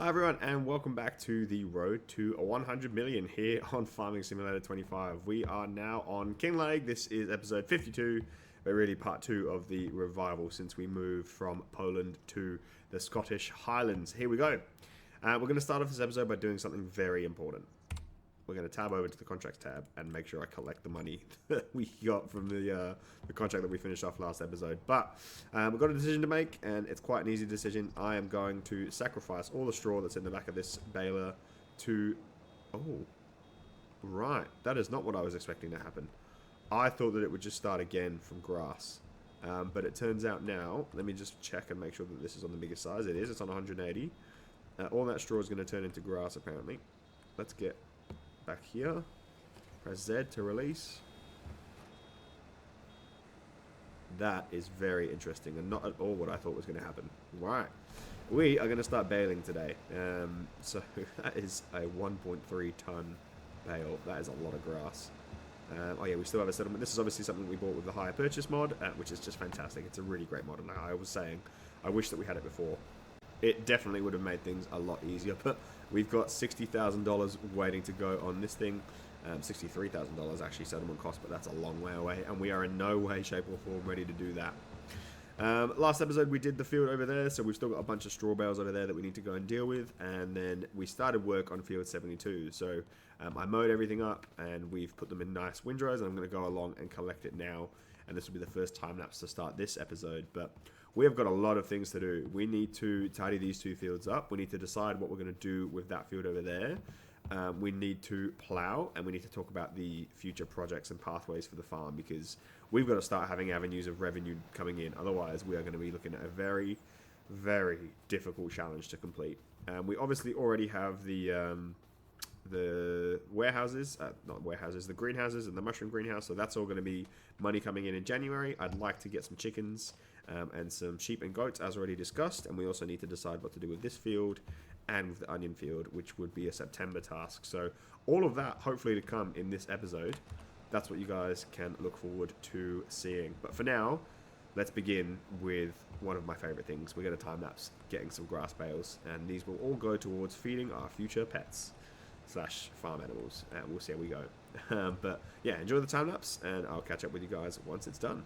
Hi everyone, and welcome back to the road to 100 million here on Farming Simulator 25. We are now on Kinglake. This is episode 52, but really part 2 of the revival since we moved from Poland to the Scottish Highlands. Here we go. We're going to start off this episode by doing something very important. We're going to tab over to the contracts tab and make sure I collect the money that we got from the contract that we finished off last episode. But we've got a decision to make, and it's quite an easy decision. I am going to sacrifice all the straw that's in the back of this baler to... Oh, right. That is not what I was expecting to happen. I thought that it would just start again from grass. But it turns out now, let me just check and make sure that this is on the biggest size. It is. It's on 180. All that straw is going to turn into grass, apparently. Let's get... back here, press Z to release. That is very interesting and not at all what I thought was going to happen. Right, we are going to start baling today. So that is a 1.3 ton bale. That is a lot of grass. Oh yeah, we still have a settlement. This is obviously something we bought with the hire purchase mod, which is just fantastic. It's a really great mod, and I was saying I wish that we had it before. It definitely would have made things a lot easier, but we've got $60,000 waiting to go on this thing. $63,000 actually settlement cost, but that's a long way away, and we are in no way, shape, or form ready to do that. Last episode we did the field over there, so we've still got a bunch of straw bales over there that we need to go and deal with, and then we started work on field 72. So I mowed everything up, and we've put them in nice windrows, and I'm going to go along and collect it now. And this will be the first time lapse to start this episode, but we have got a lot of things to do. We need to tidy these two fields up. We need to decide what we're going to do with that field over there. We need to plow, and we need to talk about the future projects and pathways for the farm, because we've got to start having avenues of revenue coming in. Otherwise, we are going to be looking at a very, very difficult challenge to complete. We obviously already have the warehouses, not warehouses, the greenhouses and the mushroom greenhouse, so that's all going to be money coming in January. I'd like to get some chickens and some sheep and goats, as already discussed, and we also need to decide what to do with this field and with the onion field, which would be a September task. So all of that hopefully to come in this episode. That's what you guys can look forward to seeing. But for now, let's begin with one of my favorite things. We're going to time-lapse getting some grass bales, and these will all go towards feeding our future pets / farm animals, and we'll see how we go. But yeah, enjoy the time lapse, and I'll catch up with you guys once it's done.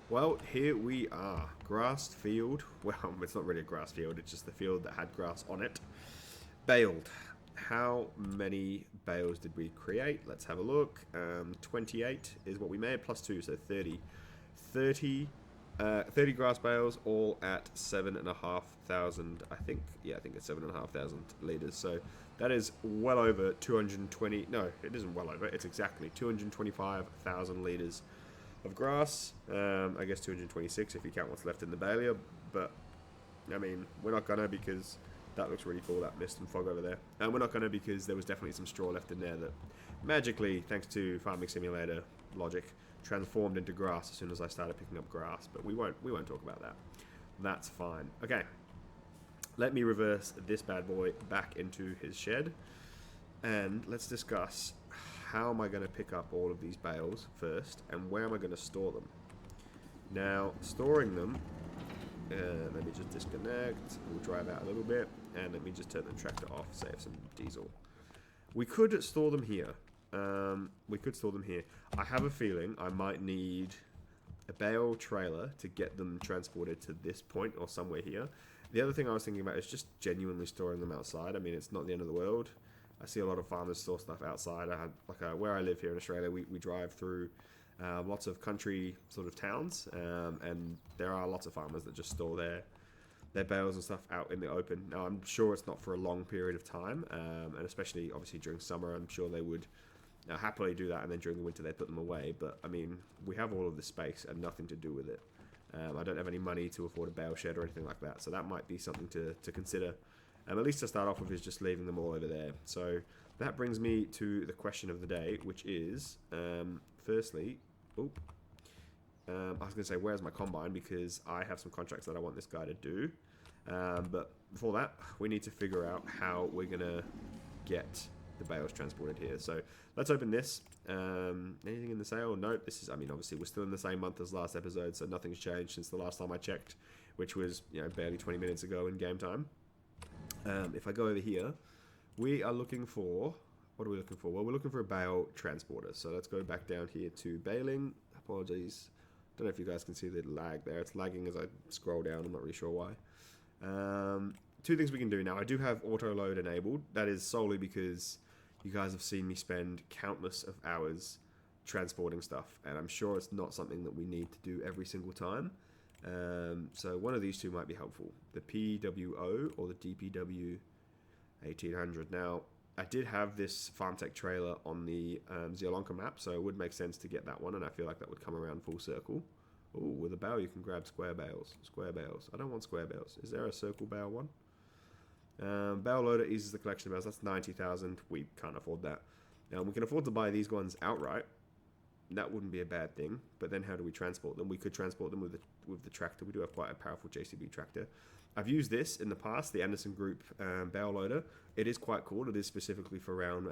Well, here we are. Grassed field. Well, it's not really a grass field, it's just the field that had grass on it. Baled. How many bales did we create? Let's have a look. 28 is what we made, plus 2, so 30. 30 grass bales, all at 7,500. I think it's 7,500 liters. So that is well over 220. No, it isn't well over. It's exactly 225,000 liters of grass. I guess 226 if you count what's left in the baler. But I mean, we're not gonna, because that looks really cool, that mist and fog over there. And we're not gonna, because there was definitely some straw left in there that magically, thanks to Farming Simulator logic, transformed into grass as soon as I started picking up grass. But we won't talk about that. That's fine. Okay. Let me reverse this bad boy back into his shed. And let's discuss, how am I going to pick up all of these bales first, and where am I going to store them? Now, storing them, let me just disconnect, we'll drive out a little bit, and let me just turn the tractor off, save some diesel. We could store them here. I have a feeling I might need a bale trailer to get them transported to this point or somewhere here. The other thing I was thinking about is just genuinely storing them outside. I mean, it's not the end of the world. I see a lot of farmers store stuff outside. Where I live here in Australia, we drive through lots of country sort of towns, and there are lots of farmers that just store their bales and stuff out in the open. Now, I'm sure it's not for a long period of time, and especially obviously during summer, I'm sure they would happily do that, and then during the winter they put them away. But I mean, we have all of this space and nothing to do with it. I don't have any money to afford a bale shed or anything like that, so that might be something to consider. At least to start off with, is just leaving them all over there. So that brings me to the question of the day, which is, firstly, I was going to say, where's my combine? Because I have some contracts that I want this guy to do. But before that, we need to figure out how we're going to get the bales transported here. So let's open this. Anything in the sale? Nope. This is, I mean, obviously we're still in the same month as last episode, so nothing's changed since the last time I checked, which was, barely 20 minutes ago in game time. If I go over here, we are looking for, what are we looking for? Well, we're looking for a bale transporter. So let's go back down here to baling. Apologies. Don't know if you guys can see the lag there. It's lagging as I scroll down. I'm not really sure why. Two things we can do now. I do have auto load enabled. That is solely because you guys have seen me spend countless of hours transporting stuff, and I'm sure it's not something that we need to do every single time. So one of these two might be helpful, the PWO or the DPW 1800. Now, I did have this FarmTech trailer on the Zeolonka map, so it would make sense to get that one, and I feel like that would come around full circle. Oh, with a bale you can grab square bales. Square bales. I don't want square bales. Is there a circle bale one? Bale loader eases the collection of bales. That's 90,000. We can't afford that. Now, we can afford to buy these ones outright. That wouldn't be a bad thing. But then how do we transport them? We could transport them with the tractor. We do have quite a powerful JCB tractor. I've used this in the past, the Anderson Group bale loader. It is quite cool. It is specifically for round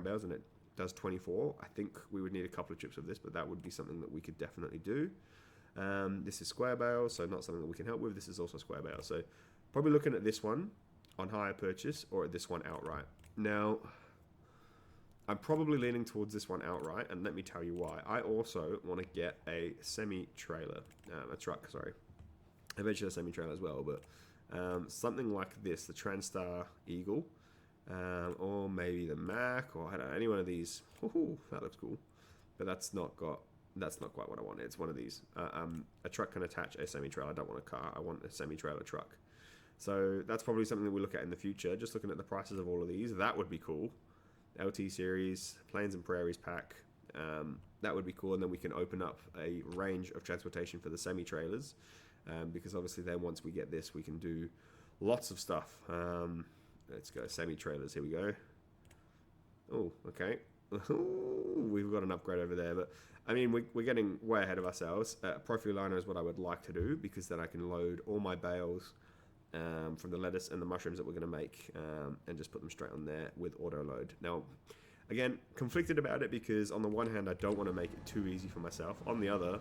bales, and it does 24. I think we would need a couple of trips of this, but that would be something that we could definitely do. This is square bale, so not something that we can help with. This is also square bale. So probably looking at this one on hire purchase, or at this one outright. Now, I'm probably leaning towards this one outright, and let me tell you why. I also want to get a semi-trailer, a truck, sorry. Eventually a semi-trailer as well, but something like this, the TranStar Eagle, or maybe the Mac, or I don't know, any one of these. Ooh, that looks cool, but that's not quite what I want. It's one of these. A truck can attach a semi-trailer. I don't want a car. I want a semi-trailer truck. So that's probably something that we look at in the future. Just looking at the prices of all of these, that would be cool. LT series, Plains and Prairies pack, that would be cool. And then we can open up a range of transportation for the semi-trailers, because obviously then once we get this, we can do lots of stuff. Let's go semi-trailers. Here we go. Oh, okay. We've got an upgrade over there, but I mean, we're getting way ahead of ourselves. Profile liner is what I would like to do, because then I can load all my bales from the lettuce and the mushrooms that we're going to make, and just put them straight on there with auto load. Now, again, conflicted about it, because on the one hand, I don't want to make it too easy for myself. On the other,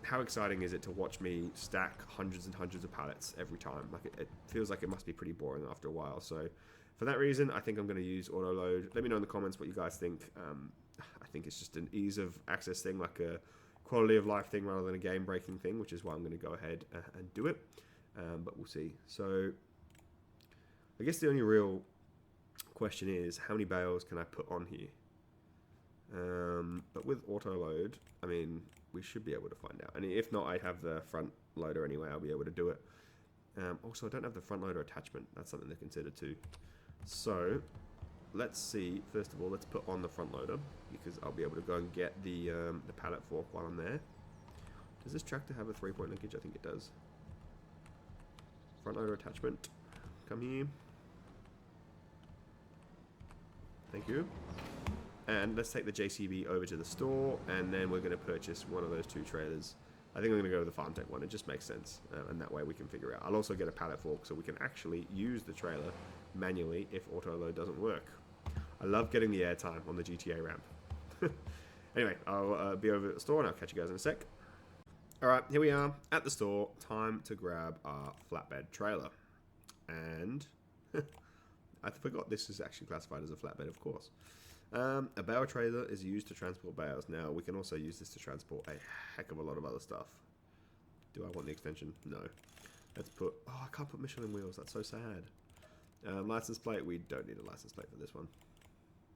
how exciting is it to watch me stack hundreds and hundreds of pallets every time? Like, it feels like it must be pretty boring after a while. So for that reason, I think I'm going to use auto load. Let me know in the comments what you guys think. I think it's just an ease of access thing, like a quality of life thing rather than a game breaking thing, which is why I'm going to go ahead and do it. But we'll see. So I guess the only real question is, how many bales can I put on here? But with auto load, I mean, we should be able to find out. And if not, I have the front loader anyway. I'll be able to do it. Also, I don't have the front loader attachment. That's something to consider too. So, let's see. First of all, let's put on the front loader because I'll be able to go and get the pallet fork while I'm there. Does this tractor have a 3-point linkage? I think it does. Front loader attachment. Come here. Thank you. And let's take the JCB over to the store, and then we're going to purchase one of those 2 trailers. I think I'm going to go with the farm tech one. It just makes sense, and that way we can figure out. I'll also get a pallet fork so we can actually use the trailer manually if auto load doesn't work. I love getting the airtime on the GTA ramp. Anyway, I'll be over at the store, and I'll catch you guys in a sec. Alright, here we are at the store. Time to grab our flatbed trailer. And I forgot this is actually classified as a flatbed, of course. A bale trailer is used to transport bales. Now, we can also use this to transport a heck of a lot of other stuff. Do I want the extension? No. Let's put... Oh, I can't put Michelin wheels. That's so sad. License plate. We don't need a license plate for this one.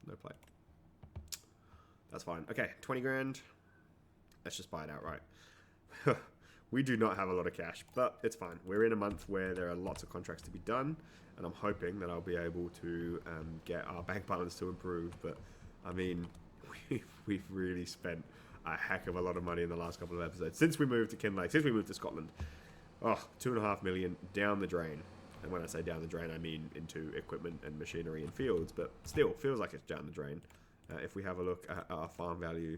No plate. That's fine. Okay, 20 grand. Let's just buy it outright. We do not have a lot of cash, but it's fine. We're in a month where there are lots of contracts to be done, and I'm hoping that I'll be able to get our bank balance to improve. But I mean, we've really spent a heck of a lot of money in the last couple of episodes since we moved to Kinlake, since we moved to Scotland. Oh, 2.5 million down the drain. And when I say down the drain, I mean into equipment and machinery and fields, but still feels like it's down the drain. If we have a look at our farm value,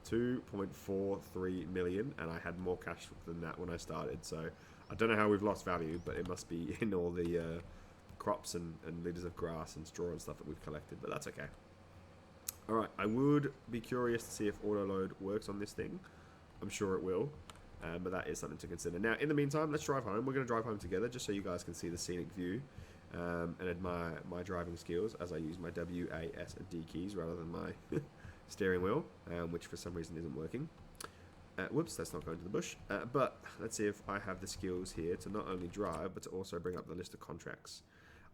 2.43 million, and I had more cash than that when I started, so I don't know how we've lost value, but it must be in all the crops and litters of grass and straw and stuff that we've collected, but that's okay. Alright, I would be curious to see if auto load works on this thing. I'm sure it will, but that is something to consider. Now, in the meantime, let's drive home. We're going to drive home together just so you guys can see the scenic view and admire my driving skills as I use my W, A, S, and D keys rather than my steering wheel, which for some reason isn't working. Whoops, that's not going to the bush. But let's see if I have the skills here to not only drive, but to also bring up the list of contracts.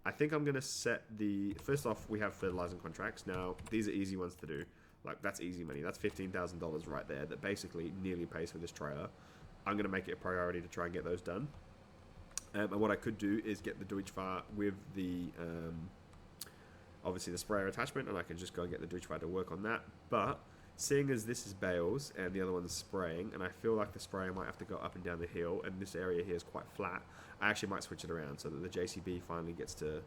I think I'm going to set the... First off, we have fertilizing contracts. Now, these are easy ones to do. Like, that's easy money. That's $15,000 right there that basically nearly pays for this trailer. I'm going to make it a priority to try and get those done. And what I could do is get the Deutschfahrt with the... obviously the sprayer attachment, and I can just go and get the Deutschfahrt to work on that. But seeing as this is bales and the other one's spraying, and I feel like the sprayer might have to go up and down the hill, and this area here is quite flat, I actually might switch it around so that the JCB finally gets to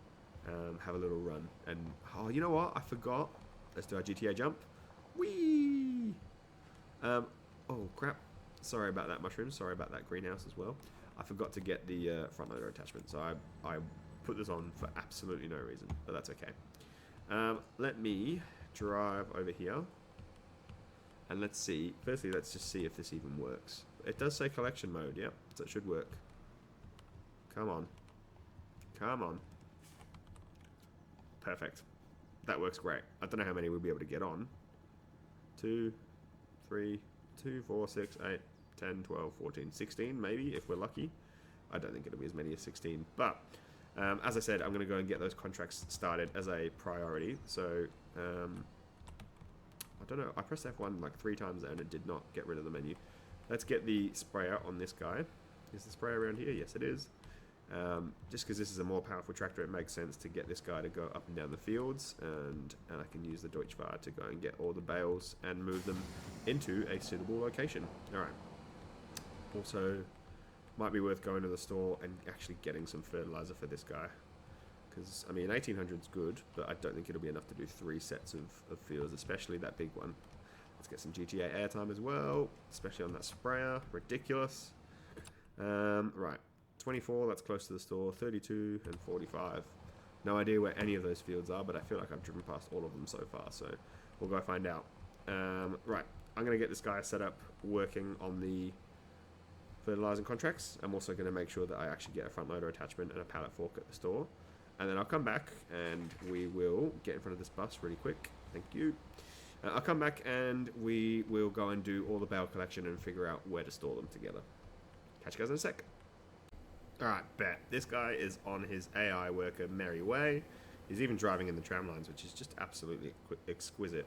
have a little run. And oh, you know what? I forgot. Let's do our GTA jump. Whee! Oh crap! Sorry about that, mushroom. Sorry about that greenhouse as well. I forgot to get the front loader attachment, so I put this on for absolutely no reason, but that's okay. Let me drive over here, and let's see. Firstly, let's just see if this even works. It does say collection mode, yep, so it should work. Come on. Come on. Perfect. That works great. I don't know how many we'll be able to get on. 2, 3, 2, 4, 6, 8, 10, 12, 14, 16 maybe, if we're lucky. I don't think it'll be as many as 16, but as I said, I'm going to go and get those contracts started as a priority. So, I don't know, I pressed F1 like 3 times there and it did not get rid of the menu. Let's get the sprayer on this guy. Is the sprayer around here? Yes, it is. Just because this is a more powerful tractor, it makes sense to get this guy to go up and down the fields, and I can use the Deutschfahrt to go and get all the bales and move them into a suitable location. Alright. Also, might be worth going to the store and actually getting some fertilizer for this guy. Because, I mean, 1800 is good, but I don't think it'll be enough to do 3 sets of fields, especially that big one. Let's get some GTA airtime as well, especially on that sprayer. Ridiculous. Right. 24, that's close to the store. 32 and 45. No idea where any of those fields are, but I feel like I've driven past all of them so far, so we'll go find out. Right. I'm going to get this guy set up working on the fertilizing contracts. I'm also going to make sure that I actually get a front loader attachment and a pallet fork at the store. And then I'll come back and we will get in front of this bus really quick. Thank you. I'll come back and we will go and do all the bale collection and figure out where to store them together. Catch you guys in a sec. Alright, bet. This guy is on his AI worker merry way. He's even driving in the tram lines, which is just absolutely exquisite.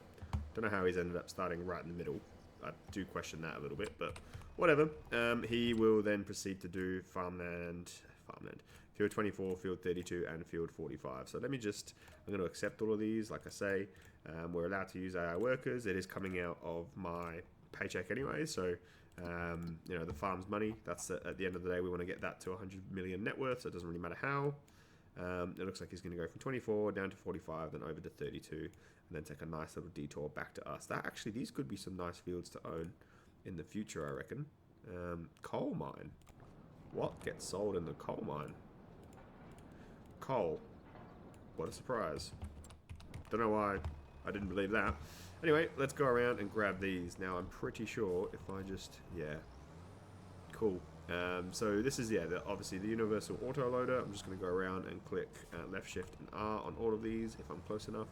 Don't know how he's ended up starting right in the middle. I do question that a little bit, but whatever. He will then proceed to do farmland, field 24, field 32, and field 45. So let me just, I'm going to accept all of these. Like I say, we're allowed to use AI workers. It is coming out of my paycheck anyway, so you know, the farm's money, that's at the end of the day, we want to get that to 100 million net worth, so it doesn't really matter how. It looks like he's going to go from 24 down to 45, then over to 32, and then take a nice little detour back to us. That actually, these could be some nice fields to own in the future, I reckon. Coal mine. What gets sold in the coal mine? Coal. What a surprise. Don't know why I didn't believe that. Anyway, let's go around and grab these. Now, I'm pretty sure if I just, yeah, cool. So this is, yeah, obviously the universal auto loader. I'm just going to go around and click left shift and R on all of these if I'm close enough.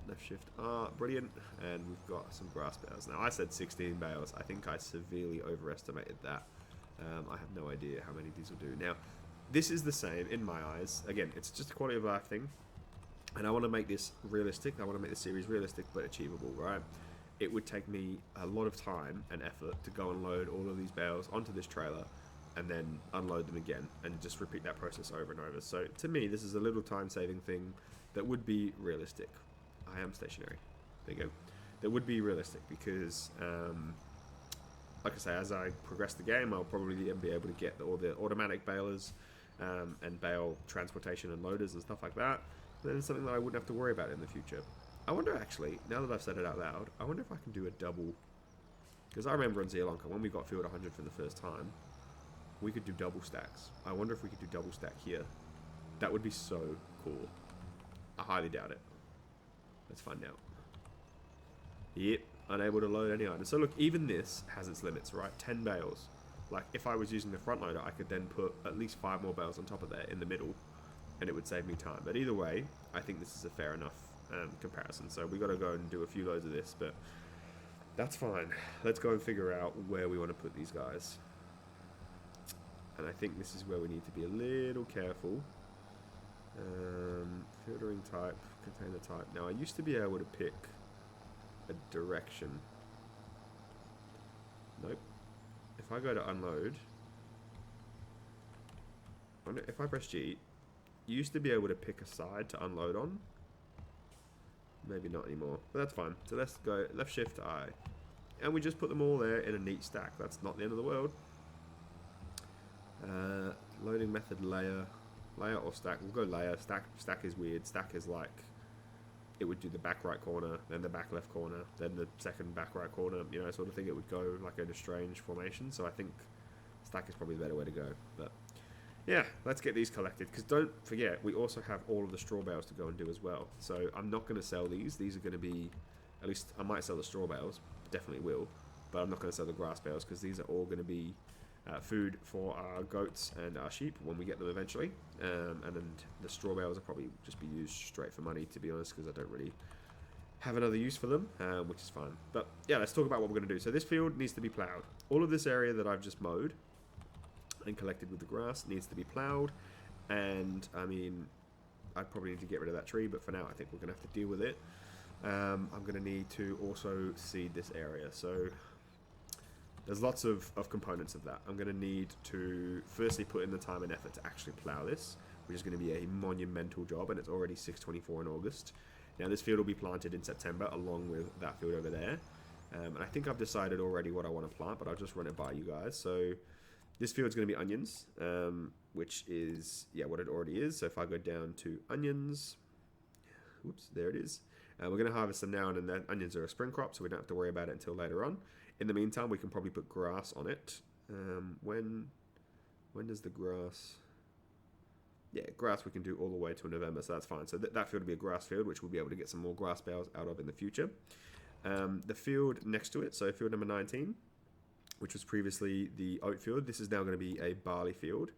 Left shift R, brilliant. And we've got some grass bales. Now, I said 16 bales. I think I severely overestimated that. I have no idea how many these will do. Now, this is the same in my eyes. Again, it's just a quality of life thing. And I want to make this realistic. I want to make the series realistic but achievable, right? It would take me a lot of time and effort to go and load all of these bales onto this trailer and then unload them again and just repeat that process over and over. So to me, this is a little time-saving thing that would be realistic. I am stationary. There you go. That would be realistic because, like I say, as I progress the game, I'll probably then be able to get all the automatic balers and bale transportation and loaders and stuff like that. Then it's something that I wouldn't have to worry about in the future. I wonder actually, now that I've said it out loud, I wonder if I can do a double. Because I remember in Lanka, when we got field 100 for the first time, we could do double stacks. I wonder if we could do double stack here. That would be so cool. I highly doubt it. Let's find out. Yep, unable to load any items. So look, even this has its limits, right? 10 bales. Like, if I was using the front loader, I could then put at least 5 more bales on top of that in the middle, and it would save me time. But either way, I think this is a fair enough comparison. So we got to go and do a few loads of this, but that's fine. Let's go and figure out where we want to put these guys. And I think this is where we need to be a little careful. Filtering type, container type. Now, I used to be able to pick a direction. Nope. If I go to unload, if I press G, you used to be able to pick a side to unload on. Maybe not anymore, but that's fine. So let's go left shift I. And we just put them all there in a neat stack. That's not the end of the world. Loading method layer. Layer or stack? We'll go layer. Stack is weird. Stack is like, it would do the back right corner, then the back left corner, then the second back right corner, you know, sort of thing. It would go like in a strange formation. So I think stack is probably the better way to go. But yeah, let's get these collected, because don't forget, we also have all of the straw bales to go and do as well. So I'm not going to sell these. These are going to be, at least I might sell the straw bales, definitely will, but I'm not going to sell the grass bales, because these are all going to be food for our goats and our sheep when we get them eventually. And then the straw bales will probably just be used straight for money, to be honest, because I don't really have another use for them, which is fine. But yeah, let's talk about what we're going to do. So this field needs to be ploughed. All of this area that I've just mowed and collected with the grass needs to be ploughed. And I mean, I probably need to get rid of that tree, but for now I think we're going to have to deal with it. I'm going to need to also seed this area. So there's lots of components of that. I'm going to need to firstly put in the time and effort to actually plough this, which is going to be a monumental job, and it's already 6:24 in August. Now this field will be planted in September along with that field over there. And I think I've decided already what I want to plant, but I'll just run it by you guys. So this field's going to be onions, which is, yeah, what it already is. So if I go down to onions, oops, there it is. We're going to harvest them now, and then onions are a spring crop, so we don't have to worry about it until later on. In the meantime, we can probably put grass on it. When does the grass... Yeah, grass we can do all the way to November, so that's fine. So that field will be a grass field, which we'll be able to get some more grass bales out of in the future. The field next to it, so field number 19, which was previously the oat field, this is now going to be a barley field.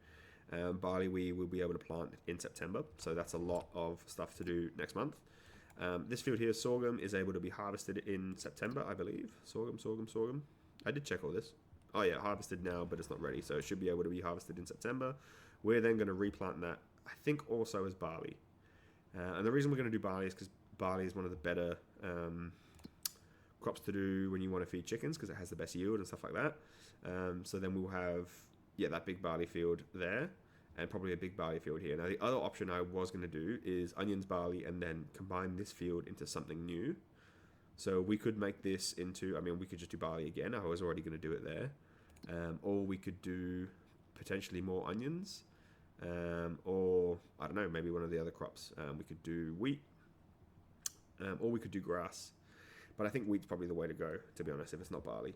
Barley we will be able to plant in September, so that's a lot of stuff to do next month. This field here, sorghum, is able to be harvested in September, I believe. Sorghum. I did check all this. Oh yeah, harvested now, but it's not ready, so it should be able to be harvested in September. We're then going to replant that, I think, also as barley. And the reason we're going to do barley is because barley is one of the better crops to do when you want to feed chickens because it has the best yield and stuff like that. So then we'll have, yeah, that big barley field there and probably a big barley field here. Now the other option I was going to do is onions, barley, and then combine this field into something new. So we could make this into, I mean, we could just do barley again. I was already going to do it there. Or we could do potentially more onions. Or, I don't know, maybe one of the other crops. We could do wheat. Or we could do grass. But I think wheat's probably the way to go, to be honest, if it's not barley.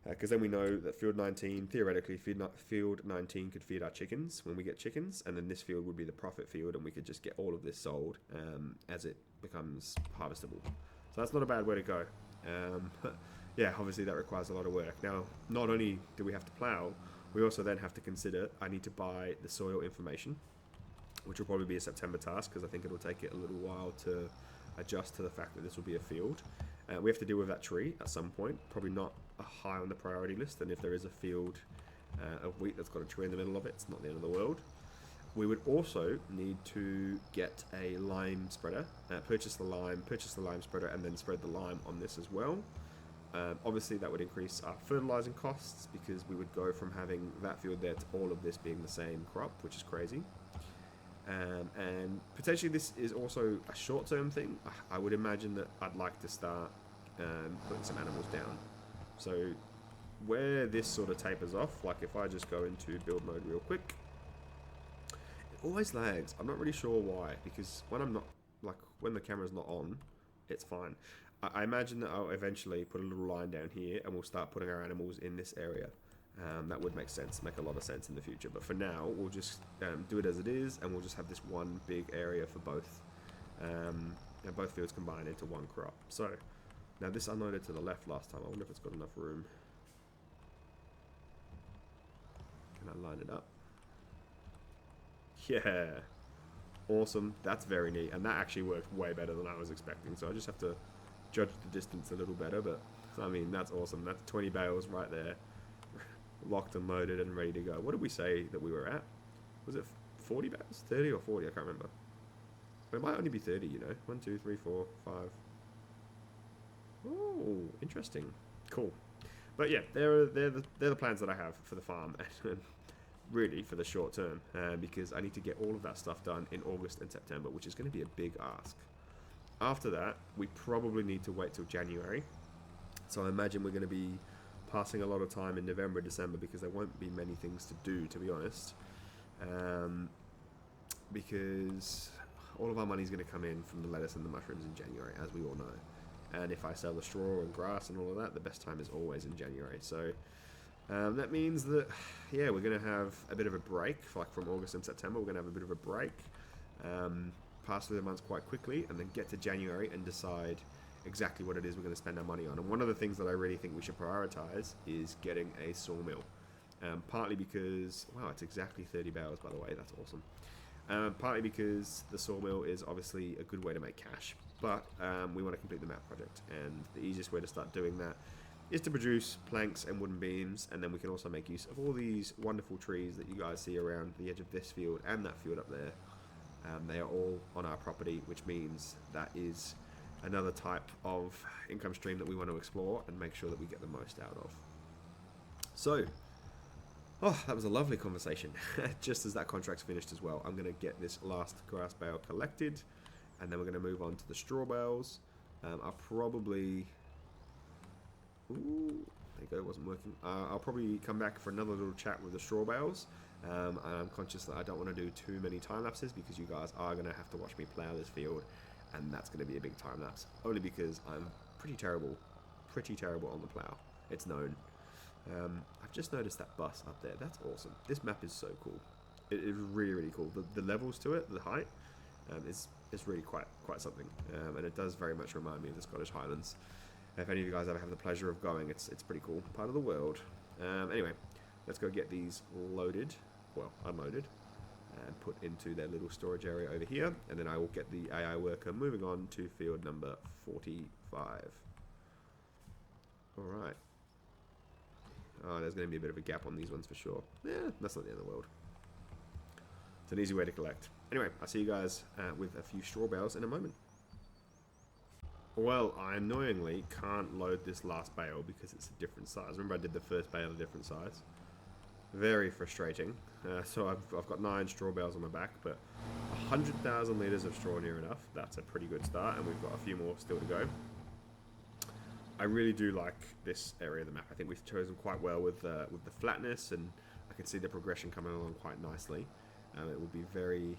Because then we know that field 19, theoretically, field 19 could feed our chickens when we get chickens, and then this field would be the profit field, and we could just get all of this sold as it becomes harvestable. So that's not a bad way to go. But yeah, obviously that requires a lot of work. Now, not only do we have to plow, we also then have to consider, I need to buy the soil information, which will probably be a September task, because I think it'll take it a little while to adjust to the fact that this will be a field. We have to deal with that tree at some point, probably not high on the priority list, and if there is a field of wheat that's got a tree in the middle of it, it's not the end of the world. We would also need to get a lime spreader, purchase the lime spreader, and then spread the lime on this as well. Obviously that would increase our fertilizing costs because we would go from having that field there to all of this being the same crop, which is crazy. And potentially this is also a short-term thing. I would imagine that I'd like to start putting some animals down. So where this sort of tapers off, like if I just go into build mode real quick, it always lags. I'm not really sure why, because when I'm not, like when the camera's not on, it's fine. I imagine that I'll eventually put a little line down here and we'll start putting our animals in this area. That would make sense, make a lot of sense in the future. But for now, we'll just do it as it is, and we'll just have this one big area for both. And both fields combined into one crop. So, now this unloaded to the left last time. I wonder if it's got enough room. Can I line it up? Yeah. Awesome. That's very neat. And that actually worked way better than I was expecting. So I just have to judge the distance a little better. But, I mean, that's awesome. That's 20 bales right there. Locked and loaded and ready to go. What did we say that we were at? Was it 40 bales? 30 or 40? I can't remember. It might only be 30, you know. 1, 2, 3, 4, 5. Oh, interesting. Cool. But yeah, they're the plans that I have for the farm. And really for the short term. Because I need to get all of that stuff done in August and September, which is going to be a big ask. After that, we probably need to wait till January. So I imagine we're going to be passing a lot of time in November, December, because there won't be many things to do, to be honest. Because all of our money is going to come in from the lettuce and the mushrooms in January, as we all know. And if I sell the straw and grass and all of that, the best time is always in January. So that means that, yeah, we're going to have a bit of a break, like from August and September. We're going to have a bit of a break, pass through the months quite quickly, and then get to January and decide exactly what it is we're going to spend our money on. And one of the things that I really think we should prioritize is getting a sawmill. Partly because, wow, it's exactly 30 bales, by the way. That's awesome. Partly because the sawmill is obviously a good way to make cash, but we want to complete the map project, and the easiest way to start doing that is to produce planks and wooden beams, and then we can also make use of all these wonderful trees that you guys see around the edge of this field and that field up there. They are all on our property, which means that is another type of income stream that we want to explore and make sure that we get the most out of. So, oh, that was a lovely conversation. Just as that contract's finished as well, I'm going to get this last grass bale collected, and then we're going to move on to the straw bales. I'll probably... Ooh, there you go, it wasn't working. I'll probably come back for another little chat with the straw bales. I'm conscious that I don't want to do too many time lapses because you guys are going to have to watch me plow this field, and that's going to be a big time lapse, only because I'm pretty terrible on the plow. It's known. I've just noticed that bus up there. That's awesome. This map is so cool. It is really, really cool. The levels to it, the height, is really quite something. And it does very much remind me of the Scottish Highlands. If any of you guys ever have the pleasure of going, it's pretty cool. Part of the world. Anyway, let's go get these loaded, well, unloaded, and put into their little storage area over here. And then I will get the AI worker moving on to field number 45. Alright. Oh, there's going to be a bit of a gap on these ones for sure. Yeah, that's not the end of the world. It's an easy way to collect. Anyway, I'll see you guys with a few straw bales in a moment. Well, I annoyingly can't load this last bale because it's a different size. Remember I did the first bale a different size? Very frustrating. So I've got 9 straw bales on my back, but 100,000 litres of straw near enough. That's a pretty good start, and we've got a few more still to go. I really do like this area of the map. I think we've chosen quite well with the flatness, and I can see the progression coming along quite nicely. It will be very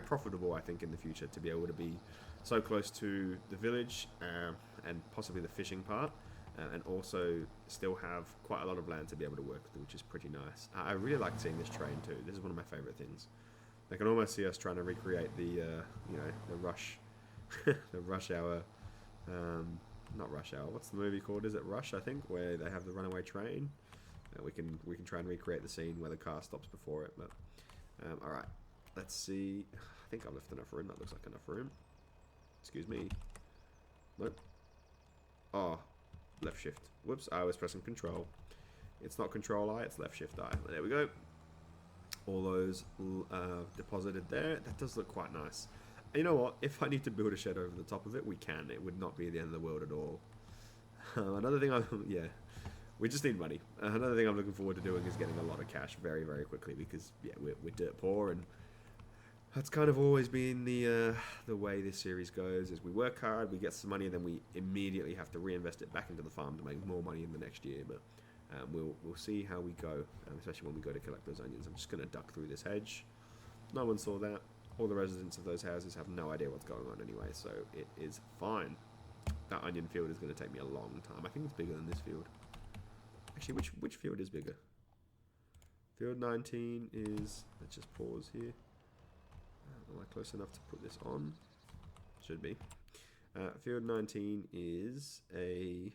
profitable, I think, in the future to be able to be so close to the village and possibly the fishing part, and also still have quite a lot of land to be able to work with, which is pretty nice. I really like seeing this train too. This is one of my favourite things. I can almost see us trying to recreate the the rush the rush hour. Not Rush Hour. What's the movie called? Is it Rush? I think, where they have the runaway train. We can try and recreate the scene where the car stops before it. But all right, let's see. I think I've left enough room. That looks like enough room. Excuse me. Nope. Oh, left shift. Whoops! I was pressing Control. It's not Control I. It's left shift I. There we go. All those deposited there. That does look quite nice. You know what? If I need to build a shed over the top of it, we can. It would not be the end of the world at all. Another thing yeah, we just need money. Another thing I'm looking forward to doing is getting a lot of cash very, very quickly because, yeah, we're dirt poor, and that's kind of always been the way this series goes, is we work hard, we get some money, and then we immediately have to reinvest it back into the farm to make more money in the next year. But we'll see how we go, especially when we go to collect those onions. I'm just going to duck through this hedge. No one saw that. All the residents of those houses have no idea what's going on anyway, so it is fine. That onion field is going to take me a long time. I think it's bigger than this field. Actually, which field is bigger? Field 19 is... Let's just pause here. Am I close enough to put this on? Should be. Field 19 is a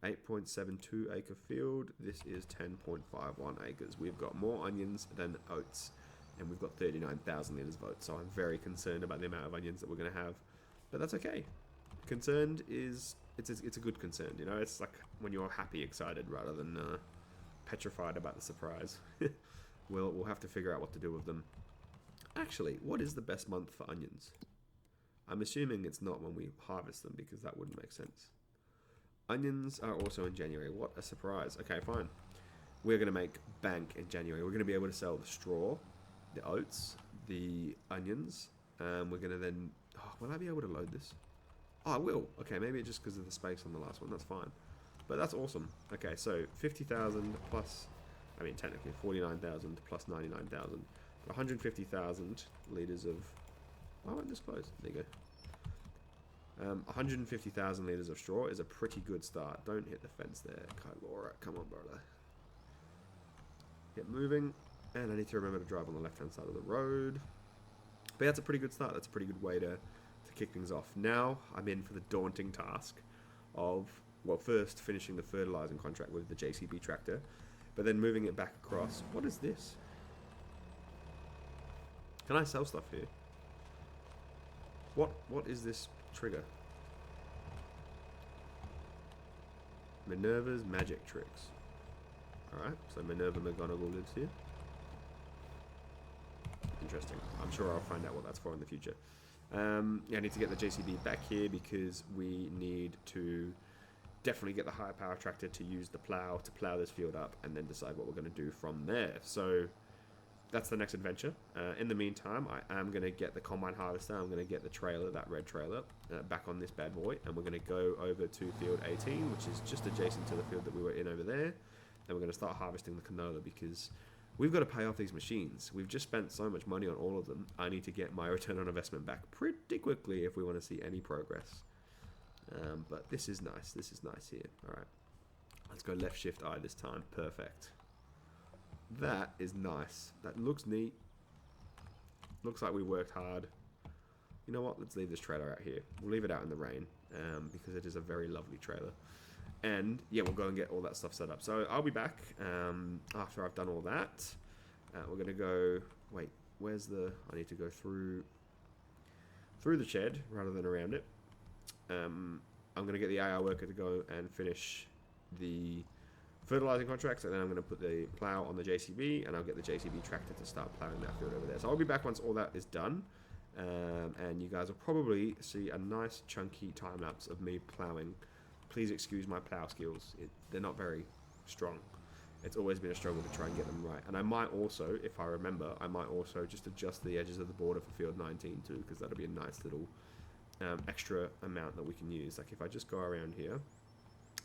8.72 acre field. This is 10.51 acres. We've got more onions than oats. And we've got 39,000 litres of oats, so I'm very concerned about the amount of onions that we're going to have. But that's okay. Concerned is... It's a good concern, you know? It's like when you're happy, excited, rather than petrified about the surprise. We'll have to figure out what to do with them. Actually, what is the best month for onions? I'm assuming it's not when we harvest them, because that wouldn't make sense. Onions are also in January. What a surprise. Okay, fine. We're going to make bank in January. We're going to be able to sell the straw, the oats, the onions. We're going to then... Oh, will I be able to load this? Oh, I will. Okay, maybe it's just because of the space on the last one. That's fine. But that's awesome. Okay, so 50,000 plus... I mean, technically 49,000 plus 99,000. 150,000 litres of... Why won't this close? There you go. 150,000 litres of straw is a pretty good start. Don't hit the fence there, Kylora. Come on, brother. Get moving. And I need to remember to drive on the left-hand side of the road. But that's a pretty good start. That's a pretty good way to kick things off. Now I'm in for the daunting task of, well, first finishing the fertilizing contract with the JCB tractor, but then moving it back across. What is this? Can I sell stuff here? What is this trigger? Minerva's magic tricks. Alright, so Minerva McGonagall lives here. Interesting. I'm sure I'll find out what that's for in the future. Yeah, I need to get the JCB back here because we need to definitely get the higher power tractor to use the plow to plow this field up and then decide what we're going to do from there. So that's the next adventure. In the meantime, I am going to get the combine harvester. I'm going to get the trailer, that red trailer, back on this bad boy, and we're going to go over to field 18, which is just adjacent to the field that we were in over there, and we're going to start harvesting the canola because we've got to pay off these machines. We've just spent so much money on all of them. I need to get my return on investment back pretty quickly if we want to see any progress. But this is nice. This is nice here. All right. Let's go left shift I this time. Perfect. That is nice. That looks neat. Looks like we worked hard. You know what? Let's leave this trailer out here. We'll leave it out in the rain because it is a very lovely trailer. And yeah, we'll go and get all that stuff set up. So I'll be back after I've done all that. We're going to go... Wait, where's the... I need to go through the shed rather than around it. I'm going to get the AI worker to go and finish the fertilizing contracts, and then I'm going to put the plow on the JCB, and I'll get the JCB tractor to start plowing that field over there. So I'll be back once all that is done. And you guys will probably see a nice chunky time lapse of me ploughing. Please excuse my plough skills. They're not very strong. It's always been a struggle to try and get them right. And I might also, if I remember, I might also just adjust the edges of the border for field 19 too, because that'll be a nice little extra amount that we can use. Like if I just go around here,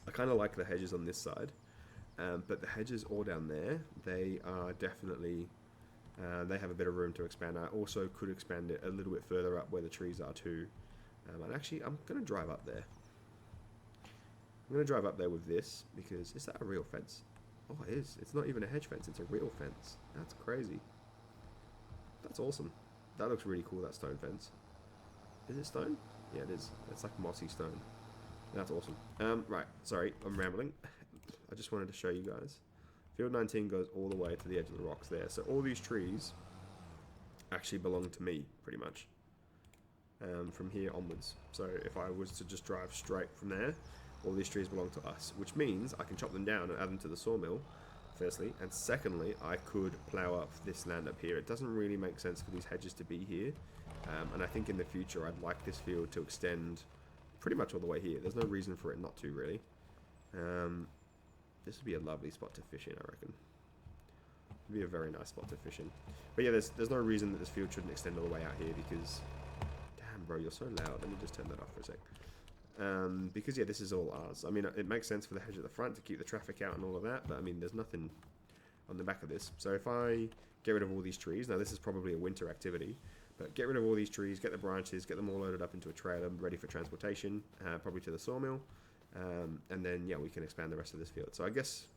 I kind of like the hedges on this side, but the hedges all down there, they are definitely, they have a bit of room to expand. I also could expand it a little bit further up where the trees are too. And actually, I'm going to drive up there. I'm going to drive up there with this, because is that a real fence? Oh, it is. It's not even a hedge fence, it's a real fence. That's crazy. That's awesome. That looks really cool, that stone fence. Is it stone? Yeah, it is. It's like mossy stone. That's awesome. Right, sorry, I'm rambling. I just wanted to show you guys. Field 19 goes all the way to the edge of the rocks there. So all these trees actually belong to me, pretty much. From here onwards. So if I was to just drive straight from there, all these trees belong to us, which means I can chop them down and add them to the sawmill, firstly, and secondly, I could plough up this land up here. It doesn't really make sense for these hedges to be here, and I think in the future I'd like this field to extend pretty much all the way here. There's no reason for it not to, really. This would be a lovely spot to fish in, I reckon. It'd be a very nice spot to fish in. But yeah, there's no reason that this field shouldn't extend all the way out here, because... Damn, bro, you're so loud. Let me just turn that off for a sec. Because yeah, this is all ours. I mean, it makes sense for the hedge at the front to keep the traffic out and all of that, but I mean, there's nothing on the back of this. So if I get rid of all these trees, now this is probably a winter activity, but get rid of all these trees, get the branches, get them all loaded up into a trailer, ready for transportation, probably to the sawmill, and then yeah, we can expand the rest of this field. So I guess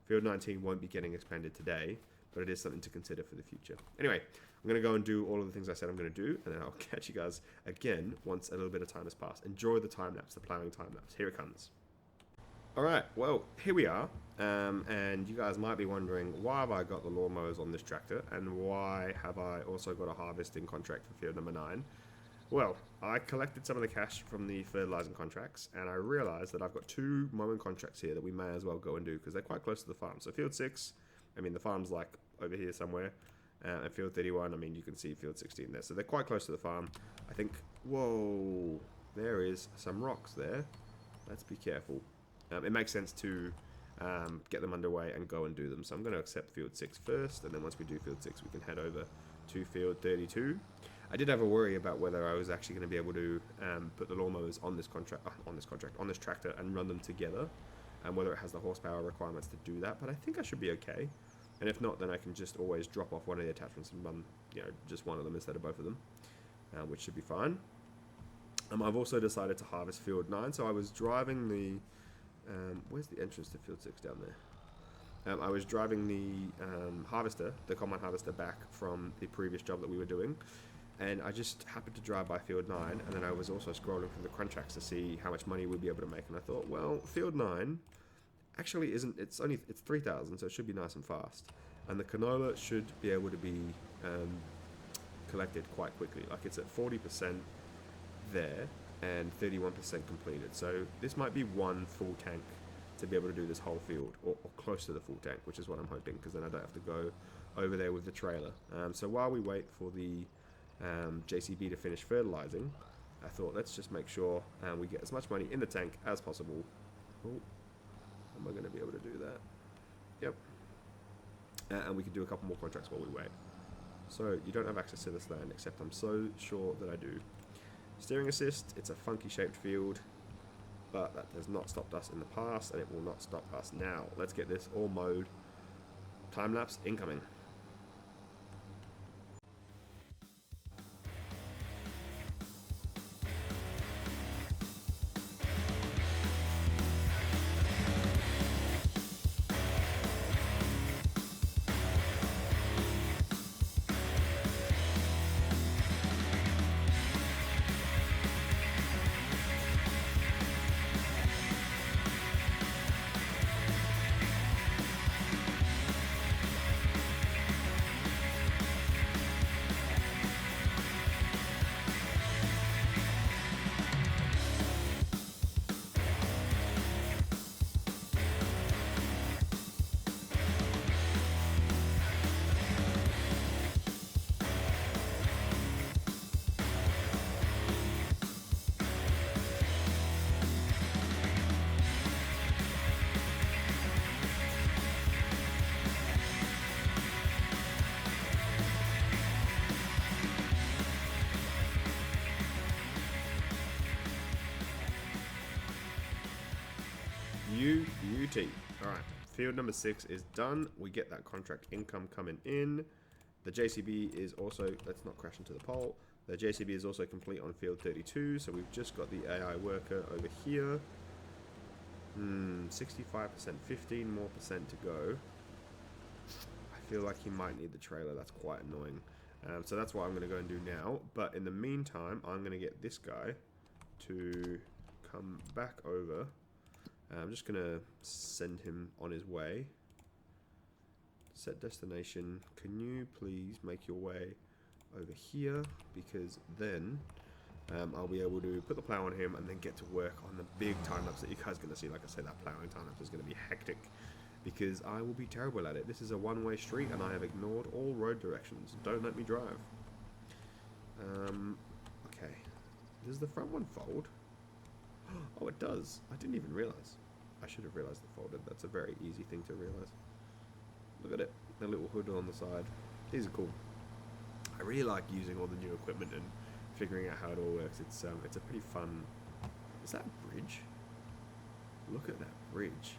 field 19 won't be getting expanded today, but it is something to consider for the future. Anyway, I'm going to go and do all of the things I said I'm going to do, and then I'll catch you guys again once a little bit of time has passed. Enjoy the time lapse, the ploughing time lapse. Here it comes. Alright, well, here we are, and you guys might be wondering, why have I got the lawnmowers on this tractor, and why have I also got a harvesting contract for field number 9? Well, I collected some of the cash from the fertilizing contracts, and I realized that I've got 2 mowing contracts here that we may as well go and do, because they're quite close to the farm. So field 6, I mean, the farm's like over here somewhere. And field 31, I mean, you can see field 16 there. So they're quite close to the farm. I think, whoa, there is some rocks there. Let's be careful. It makes sense to get them underway and go and do them. So I'm going to accept field 6 first. And then once we do field 6, we can head over to field 32. I did have a worry about whether I was actually going to be able to put the lawnmowers on this tractor and run them together. And whether it has the horsepower requirements to do that. But I think I should be okay. And if not, then I can just always drop off one of the attachments and run, you know, just one of them instead of both of them, which should be fine. I've also decided to harvest field 9, so I was driving the, where's the entrance to field 6 down there? I was driving the harvester, the combine harvester, back from the previous job that we were doing, and I just happened to drive by field 9, and then I was also scrolling through the contracts to see how much money we'd be able to make, and I thought, well, field 9... actually isn't, it's 3,000, so it should be nice and fast. And the canola should be able to be collected quite quickly. Like it's at 40% there and 31% completed. So this might be one full tank to be able to do this whole field, or close to the full tank, which is what I'm hoping, because then I don't have to go over there with the trailer. So while we wait for the JCB to finish fertilizing, I thought let's just make sure we get as much money in the tank as possible. Oh. Am I going to be able to do that? Yep. And we can do a couple more contracts while we wait. So you don't have access to this land, except I'm so sure that I do. Steering assist, it's a funky shaped field, but that has not stopped us in the past, and it will not stop us now. Let's get this all mowed. Time lapse incoming. GT. Alright, field number 6 is done. We get that contract income coming in. The JCB is also, let's not crash into the pole. The JCB is also complete on field 32, so we've just got the AI worker over here. 65%, 15 more percent to go. I feel like he might need the trailer, that's quite annoying. So that's what I'm going to go and do now. But in the meantime, I'm going to get this guy to come back over. I'm just going to send him on his way. Set destination. Can you please make your way over here? Because then I'll be able to put the plow on him and then get to work on the big time-lapse that you guys are going to see. Like I said, that plowing time-lapse is going to be hectic because I will be terrible at it. This is a one-way street and I have ignored all road directions. Don't let me drive. Okay. Does the front one fold? Oh, it does. I didn't even realize. I should have realized it folded. That's a very easy thing to realize. Look at it. The little hood on the side. These are cool. I really like using all the new equipment and figuring out how it all works. It's a pretty fun... Is that a bridge? Look at that bridge.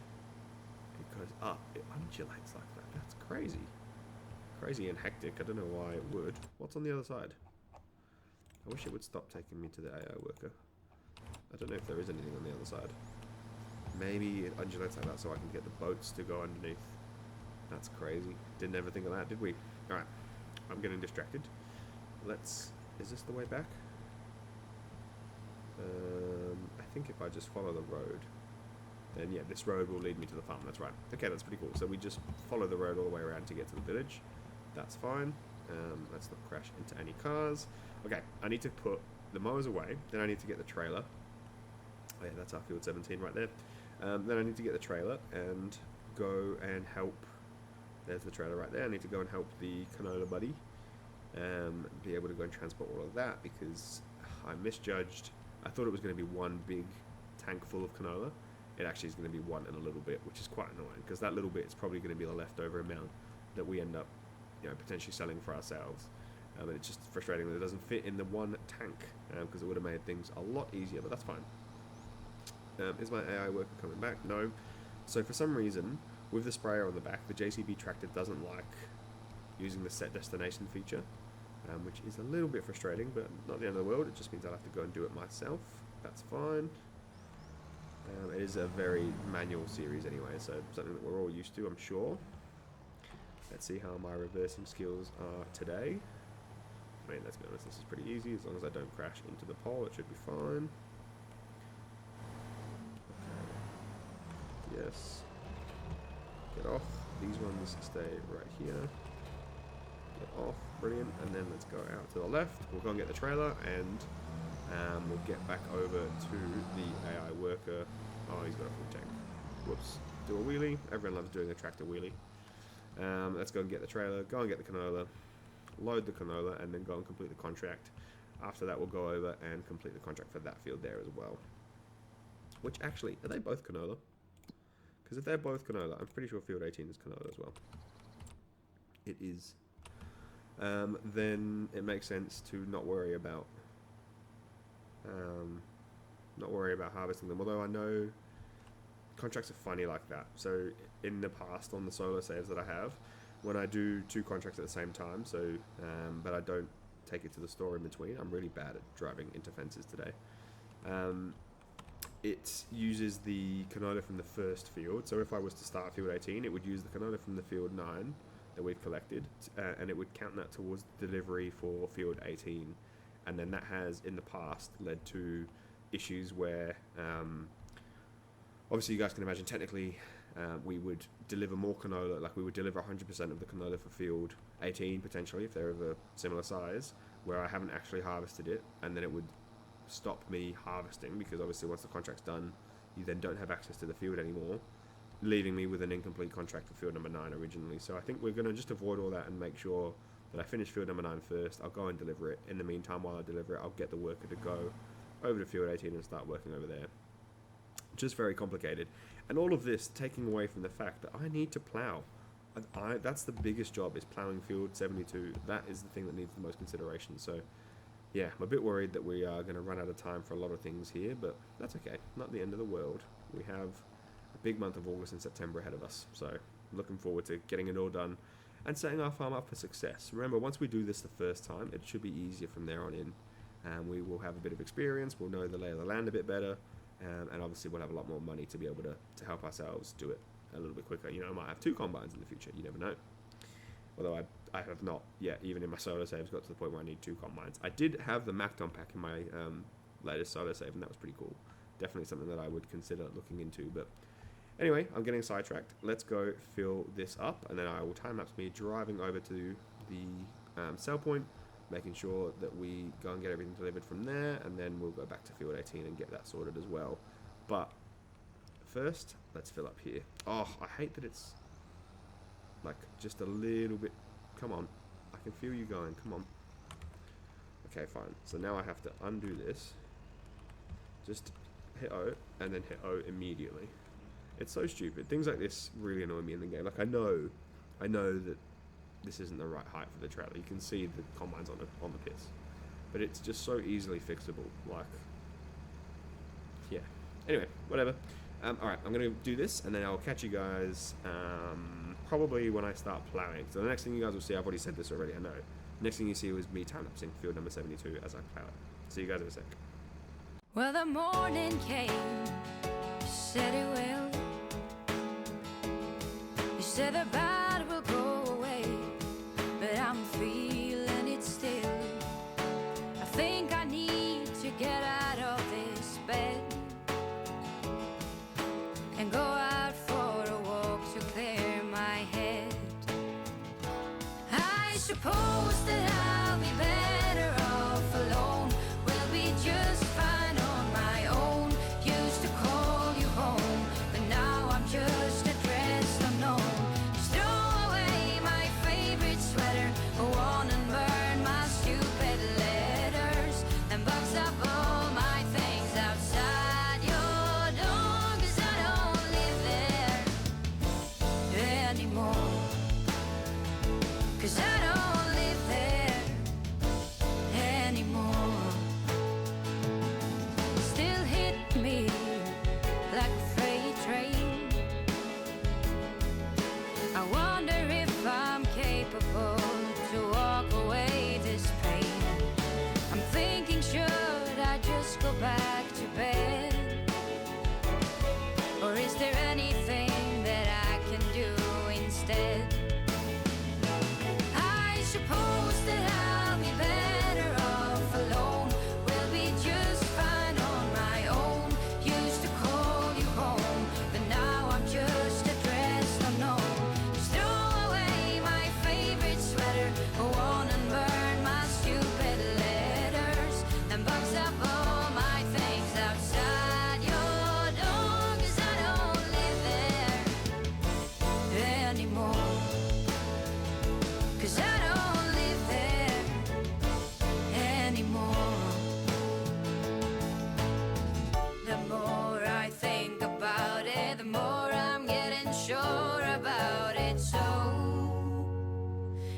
It goes up. It undulates like that. That's crazy. Crazy and hectic. I don't know why it would. What's on the other side? I wish it would stop taking me to the AI worker. I don't know if there is anything on the other side. Maybe it undulates like that so I can get the boats to go underneath. That's crazy. Didn't ever think of that, did we? Alright. I'm getting distracted. Let's... Is this the way back? I think if I just follow the road, then yeah, this road will lead me to the farm. That's right. Okay, that's pretty cool. So we just follow the road all the way around to get to the village. That's fine. Let's not crash into any cars. Okay, I need to put the mowers away. Then I need to get the trailer. Oh yeah, that's our field 17 right there. Then I need to get the trailer and go and help. There's the trailer right there. I need to go and help the canola buddy. Be able to go and transport all of that because I misjudged. I thought it was going to be one big tank full of canola. It actually is going to be one and a little bit, which is quite annoying because that little bit is probably going to be the leftover amount that we end up, potentially selling for ourselves. And it's just frustrating that it doesn't fit in the one tank because it would have made things a lot easier, but that's fine. Is my AI worker coming back? No. So for some reason, with the sprayer on the back, the JCB tractor doesn't like using the set destination feature, which is a little bit frustrating, but not the end of the world. It just means I'll have to go and do it myself. That's fine. It is a very manual series anyway, so something that we're all used to, I'm sure. Let's see how my reversing skills are today. I mean, let's be honest, this is pretty easy. As long as I don't crash into the pole, it should be fine. Okay. Yes. Get off. These ones stay right here. Get off. Brilliant. And then let's go out to the left. We'll go and get the trailer and we'll get back over to the AI worker. Oh, he's got a full tank. Whoops. Do a wheelie. Everyone loves doing a tractor wheelie. Let's go and get the trailer, go and get the canola, load the canola, and then go and complete the contract. After that, we'll go over and complete the contract for that field there as well. Which actually, are they both canola? Because if they're both canola, I'm pretty sure field 18 is canola as well. It is. Then it makes sense to not worry about harvesting them. Although I know contracts are funny like that. So in the past, on the solo saves that I have, when I do two contracts at the same time, so but I don't take it to the store in between. I'm really bad at driving into fences today. It uses the canola from the first field. So if I was to start field 18, it would use the canola from the field 9 that we've collected, and it would count that towards the delivery for field 18. And then that has, in the past, led to issues where, obviously you guys can imagine, technically, we would deliver more canola, like we would deliver 100% of the canola for field 18, potentially, if they're of a similar size, where I haven't actually harvested it, and then it would stop me harvesting, because obviously once the contract's done, you then don't have access to the field anymore, leaving me with an incomplete contract for field number 9 originally. So I think we're going to just avoid all that and make sure that I finish field number 9 first. I'll go and deliver it. In the meantime, while I deliver it, I'll get the worker to go over to field 18 and start working over there. Just very complicated. And all of this taking away from the fact that I need to plow. That's the biggest job, is plowing field 72. That is the thing that needs the most consideration. So yeah, I'm a bit worried that we are going to run out of time for a lot of things here, but that's okay. Not the end of the world. We have a big month of August and September ahead of us. So looking forward to getting it all done and setting our farm up for success. Remember, once we do this the first time, it should be easier from there on in. We will have a bit of experience, we'll know the lay of the land a bit better, and obviously we'll have a lot more money to be able to help ourselves do it a little bit quicker. You know, I might have 2 combines in the future, you never know. Although I have not yet, even in my solo saves, got to the point where I need 2 combines. I did have the Macton pack in my latest solo save, and that was pretty cool. Definitely something that I would consider looking into, but anyway, I'm getting sidetracked. Let's go fill this up, and then I will time-lapse me driving over to the sell point, making sure that we go and get everything delivered from there, and then we'll go back to field 18 and get that sorted as well. But first, let's fill up here. Oh, I hate that it's like just a little bit. Come on, I can feel you going. Come on. Okay, fine. So now I have to undo this. Just hit O, and then hit O immediately. It's so stupid. Things like this really annoy me in the game. Like, I know that this isn't the right height for the trailer. You can see the combine's on the pits, but it's just so easily fixable. Like, yeah. Anyway, whatever. All right, I'm gonna do this, and then I'll catch you guys probably when I start plowing. So the next thing you guys will see, I've already said this already, I know. Next thing you see was me time-lapsing field number 72 as I plow it. See you guys in a sec. Well, the morning came, you said it will. You said the bad will go away, but I'm feeling it still. I think I need to get out of this bed and go out for a walk to clear my head. I suppose that I'll be better off alone. We'll be just fine on my own. Used to call you home, but now I'm just addressed unknown. Just throw away my favorite sweater, go on and burn my stupid letters, and box up all my things outside your door, 'cause I don't live there anymore. 'Cause I don't live there anymore. Still hit me like a freight train. I wonder if I'm capable to walk away this pain. I'm thinking, should I just go back to bed? Or is there anything that I can do instead? I suppose that I'll be better off alone. We'll be just fine on my own. Used to call you home, but now I'm just addressed unknown. Just throw away my favorite sweater, go on and burn my stupid letters, and box up all my things outside your door, 'cause I don't live there anymore. 'Cause I don't live there anymore. The more I think about it, the more I'm getting sure about it. So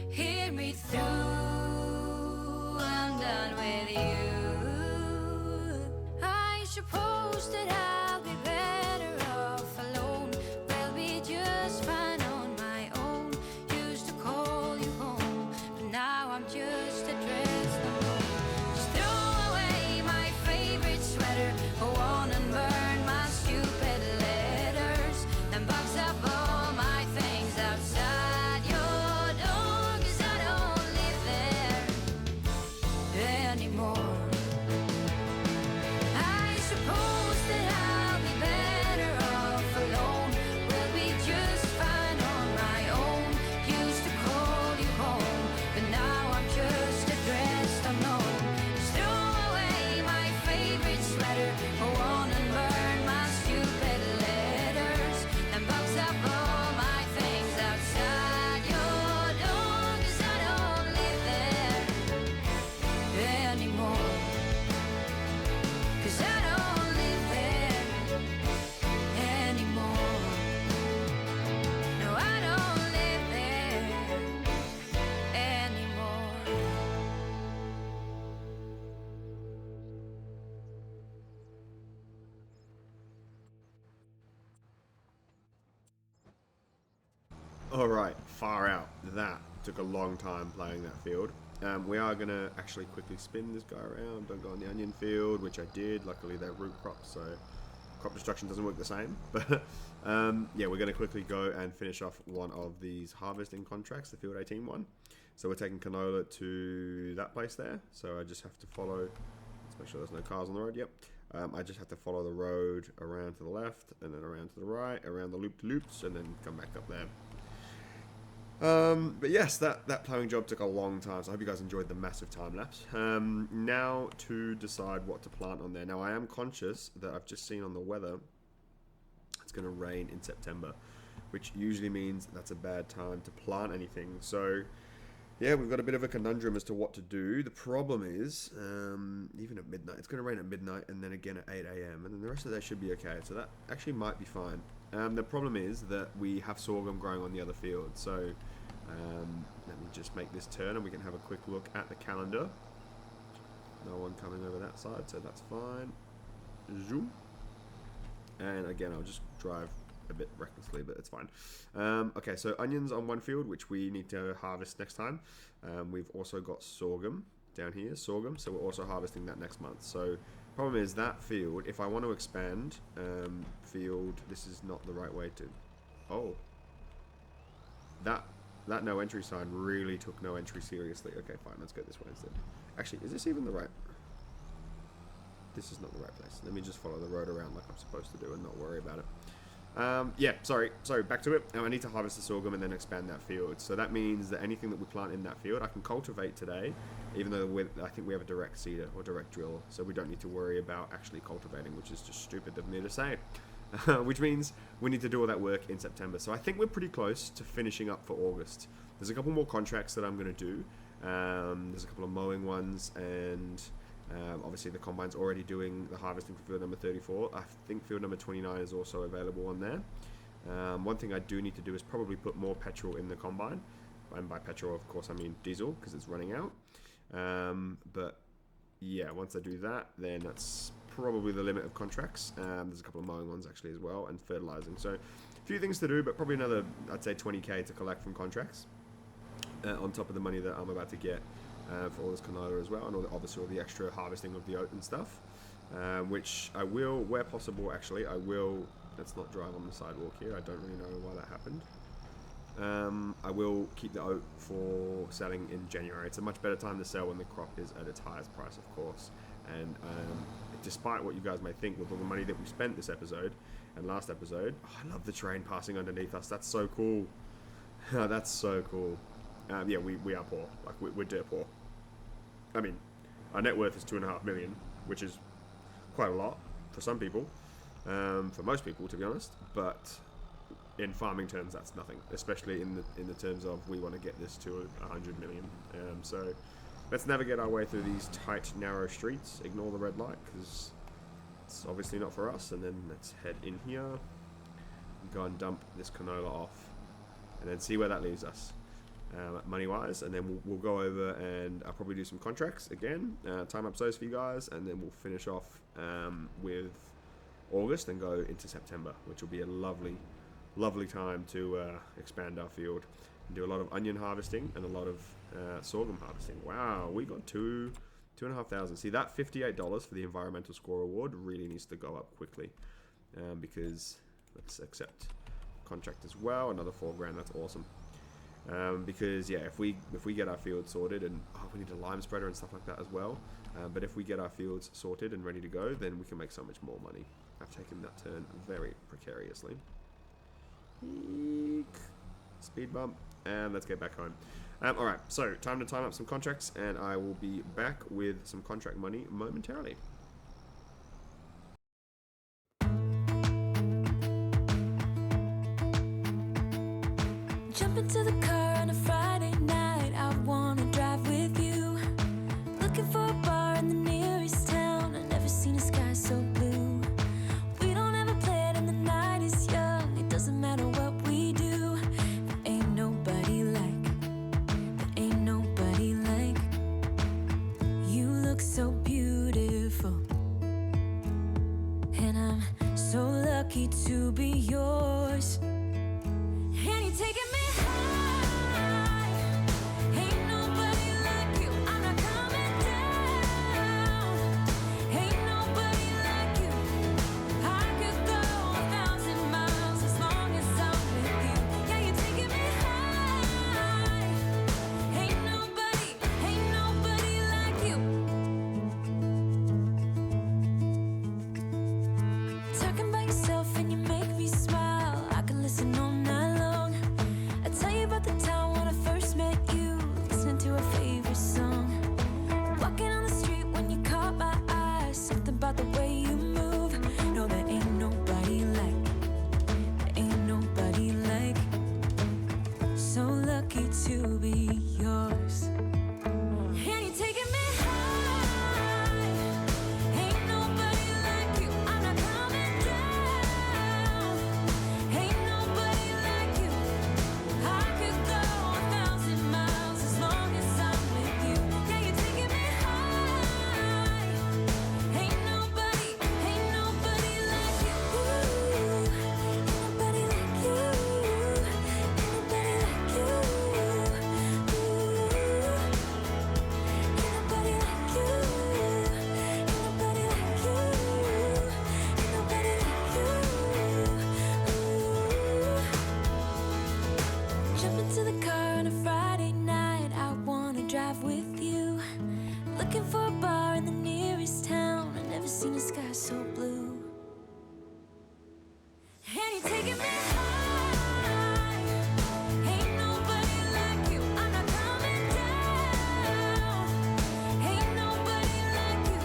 hear me through, I'm done with you. I suppose that I'll be better off alone. We'll be just fine on my own. Used to call you home, but now I'm just addressed alone. Just throw away my favorite sweater, go on and burn my stupid letters, and box up all my things Alright, far out. That took a long time playing that field. We are going to actually quickly spin this guy around. Don't go on the onion field, which I did. Luckily they're root crops, so crop destruction doesn't work the same. But yeah, we're going to quickly go and finish off one of these harvesting contracts, the field 18 one. So we're taking canola to that place there. So I just have to follow, let's make sure there's no cars on the road, yep. I just have to follow the road around to the left, and then around to the right, around the loop-to-loops, and then come back up there. But yes, that plowing job took a long time, so I hope you guys enjoyed the massive time lapse. Now to decide what to plant on there. Now I am conscious that I've just seen on the weather it's going to rain in September, which usually means that's a bad time to plant anything. So yeah, we've got a bit of a conundrum as to what to do. The problem is, even at midnight, it's going to rain at midnight and then again at 8 AM, and then the rest of the day should be okay, so that actually might be fine. The problem is that we have sorghum growing on the other field, so let me just make this turn and we can have a quick look at the calendar. No one coming over that side, so that's fine. Zoom. And again, I'll just drive a bit recklessly, but it's fine. Okay, so onions on one field, which we need to harvest next time. We've also got sorghum down here, so we're also harvesting that next month. So problem is that field, if I want to expand field, this is not the right way to... Oh. That no entry sign really took no entry seriously. Okay, fine, let's go this way instead. Actually, is this even the right... This is not the right place. Let me just follow the road around like I'm supposed to do and not worry about it. Yeah, sorry, back to it. I need to harvest the sorghum and then expand that field. So that means that anything that we plant in that field, I can cultivate today, even though I think we have a direct seeder or direct drill, so we don't need to worry about actually cultivating, which is just stupid of me to say. Which means we need to do all that work in September. So I think we're pretty close to finishing up for August. There's a couple more contracts that I'm going to do. There's a couple of mowing ones, and obviously the combine's already doing the harvesting for field number 34. I think field number 29 is also available on there. One thing I do need to do is probably put more petrol in the combine. And by petrol, of course, I mean diesel, because it's running out. But yeah, once I do that, then that's probably the limit of contracts. There's a couple of mowing ones actually as well, and fertilizing. So a few things to do, but probably another, I'd say 20k to collect from contracts. On top of the money that I'm about to get for all this canola as well, and obviously all the extra harvesting of the oat and stuff, which I will, where possible actually, I will, let's not drive on the sidewalk here, I don't really know why that happened. I will keep the oat for selling in January. It's a much better time to sell when the crop is at its highest price, of course, and despite what you guys may think with all the money that we spent this episode and last episode, I love the train passing underneath us, that's so cool. That's so cool. Yeah, we are poor, like we're dirt poor. I mean, our net worth is 2.5 million, which is quite a lot for some people, for most people to be honest, but in farming terms that's nothing, especially in the terms of we want to get this to 100 million. So let's navigate our way through these tight narrow streets, ignore the red light because it's obviously not for us, and then let's head in here, go and dump this canola off and then see where that leaves us. Money wise, and then we'll go over and I'll probably do some contracts again, time up those for you guys, and then we'll finish off with August and go into September, which will be a lovely time to expand our field and do a lot of onion harvesting and a lot of sorghum harvesting. Wow, we got $2,500. See, that $58 for the environmental score award really needs to go up quickly, because let's accept contract as well, another $4,000. That's awesome. Because yeah, if we get our fields sorted, and we need a lime spreader and stuff like that as well, but if we get our fields sorted and ready to go, then we can make so much more money. I've taken that turn very precariously. Eek. Speed bump, and let's get back home. Alright, so time to time up some contracts, and I will be back with some contract money momentarily. Jump into the car on a Friday night. I wanna drive with you. Looking for a bar in the nearest town. I've never seen a sky so blue. We don't ever play it and the night is young. It doesn't matter what we do. There ain't nobody like you. Look so beautiful, and I'm so lucky to be yours. And you're taking me home. so lucky to be yours. And you're taking me high. Ain't nobody like you. I'm not coming down. Ain't nobody like you. I could go 1,000 miles as long as I'm with you. Yeah, you're taking me high. Ain't nobody like you. Ain't nobody like you. Ain't nobody like you. Ain't nobody like you. Ain't nobody like you. Ain't nobody like you. Jump into the car on a Friday night. I wanna drive with you. Looking for a bar in the nearest town. I've never seen a sky so blue. And you're taking me high. Ain't nobody like you. I'm not coming down. Ain't nobody like you.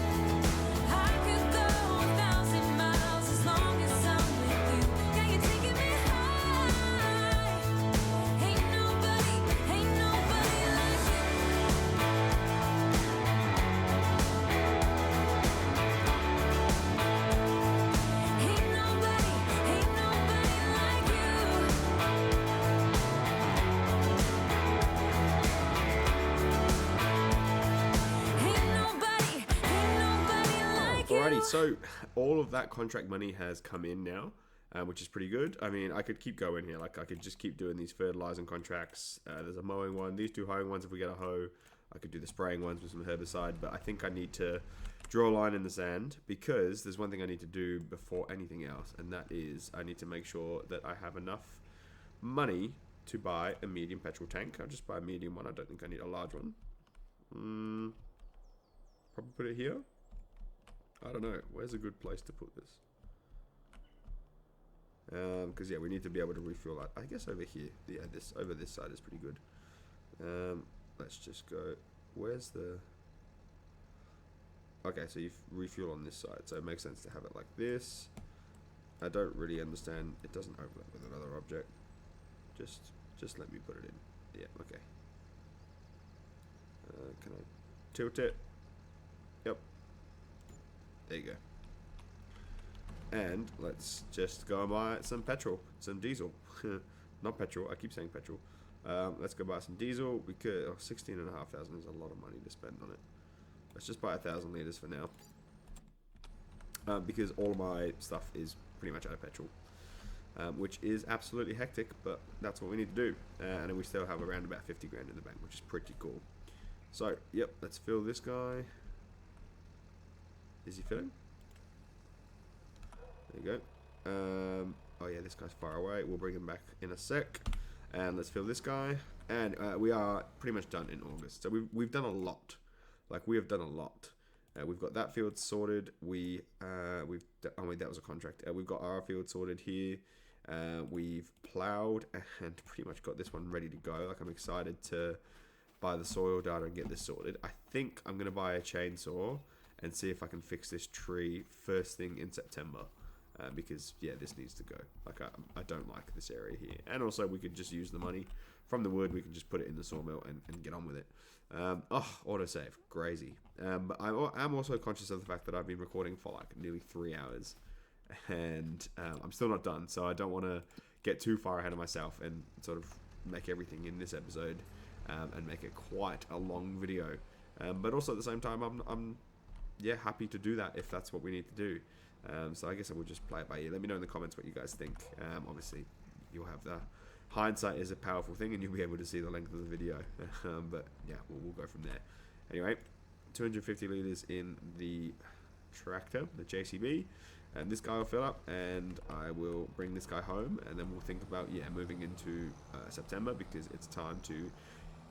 I could go 1,000 miles as long as I'm with you. Yeah, you're taking me high. Ain't nobody like you. Ain't nobody like you. Ain't nobody like you. Alrighty, so all of that contract money has come in now, which is pretty good. I mean, I could keep going here. Like, I could just keep doing these fertilizing contracts. There's a mowing one. These 2 hoeing ones if we get a hoe. I could do the spraying ones with some herbicide, but I think I need to draw a line in the sand because there's one thing I need to do before anything else, and that is I need to make sure that I have enough money to buy a medium petrol tank. I'll just buy a medium one. I don't think I need a large one. Probably put it here. I don't know. Where's a good place to put this? Because yeah, we need to be able to refuel that. I guess over here. Yeah, this over this side is pretty good. Let's just go. Where's the? Okay, so you refuel on this side, so it makes sense to have it like this. I don't really understand. It doesn't overlap with another object. Just let me put it in. Yeah. Okay. Can I tilt it? Yep. There you go. And let's just go and buy some petrol, some diesel. Not petrol, I keep saying petrol. Let's go buy some diesel because 16,500 is a lot of money to spend on it. Let's just buy 1,000 liters for now. Because all of my stuff is pretty much out of petrol. Which is absolutely hectic, but that's what we need to do. And then we still have around about 50 grand in the bank, which is pretty cool. So, yep, let's fill this guy. Is he filling? There you go. Oh yeah, this guy's far away. We'll bring him back in a sec. And let's fill this guy. And we are pretty much done in August. So we've done a lot. Like, we have done a lot. We've got that field sorted. Oh wait, that was a contract. We've got our field sorted here. We've ploughed and pretty much got this one ready to go. Like, I'm excited to buy the soil data and get this sorted. I think I'm going to buy a chainsaw and see if I can fix this tree first thing in September. Because, yeah, this needs to go. Like, I don't like this area here. And also, we could just use the money from the wood. We can just put it in the sawmill and get on with it. Autosave. Crazy. But I'm also conscious of the fact that I've been recording for, like, nearly 3 hours. And I'm still not done. So I don't want to get too far ahead of myself and sort of make everything in this episode and make it quite a long video. But also, at the same time, I'm happy to do that if that's what we need to do. So I guess I will just play it by ear. Let me know in the comments what you guys think. Obviously, you'll have the hindsight is a powerful thing, and you'll be able to see the length of the video. But yeah, we'll go from there. Anyway, 250 liters in the tractor, the JCB, and this guy will fill up, and I will bring this guy home, and then we'll think about moving into September because it's time to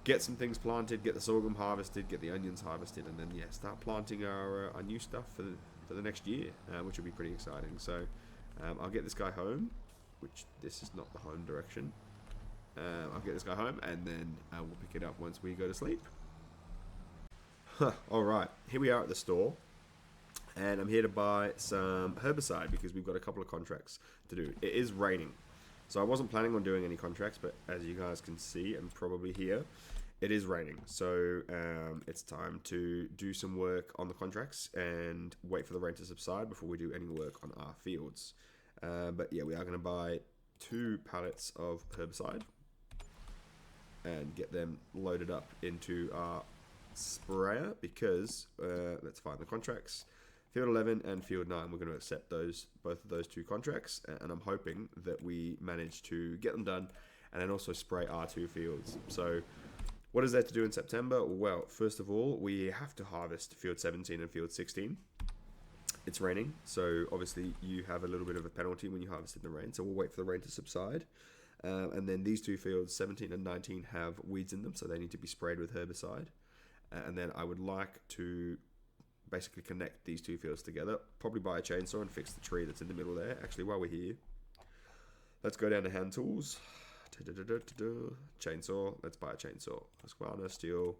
get some things planted, get the sorghum harvested, get the onions harvested, and then start planting our new stuff for the next year, which will be pretty exciting. So I'll get this guy home, which this is not the home direction. I'll get this guy home, and then we'll pick it up once we go to sleep. Alright, here we are at the store, and I'm here to buy some herbicide because we've got a couple of contracts to do. It is raining, So I wasn't planning on doing any contracts, but as you guys can see and probably hear, it is raining. So it's time to do some work on the contracts and wait for the rain to subside before we do any work on our fields. But yeah, we are going to buy 2 pallets of herbicide and get them loaded up into our sprayer because let's find the contracts. Field 11 and Field 9, we're going to accept both of those 2 contracts, and I'm hoping that we manage to get them done and then also spray our 2 fields. So what is there to do in September? Well, first of all, we have to harvest Field 17 and Field 16. It's raining, so obviously you have a little bit of a penalty when you harvest in the rain, so we'll wait for the rain to subside. And then these 2 fields, 17 and 19, have weeds in them, so they need to be sprayed with herbicide. And then I would like to basically connect these 2 fields together, probably buy a chainsaw and fix the tree that's in the middle there. Actually, while we're here, let's go down to hand tools. Chainsaw, let's buy a chainsaw. Husqvarna, steel.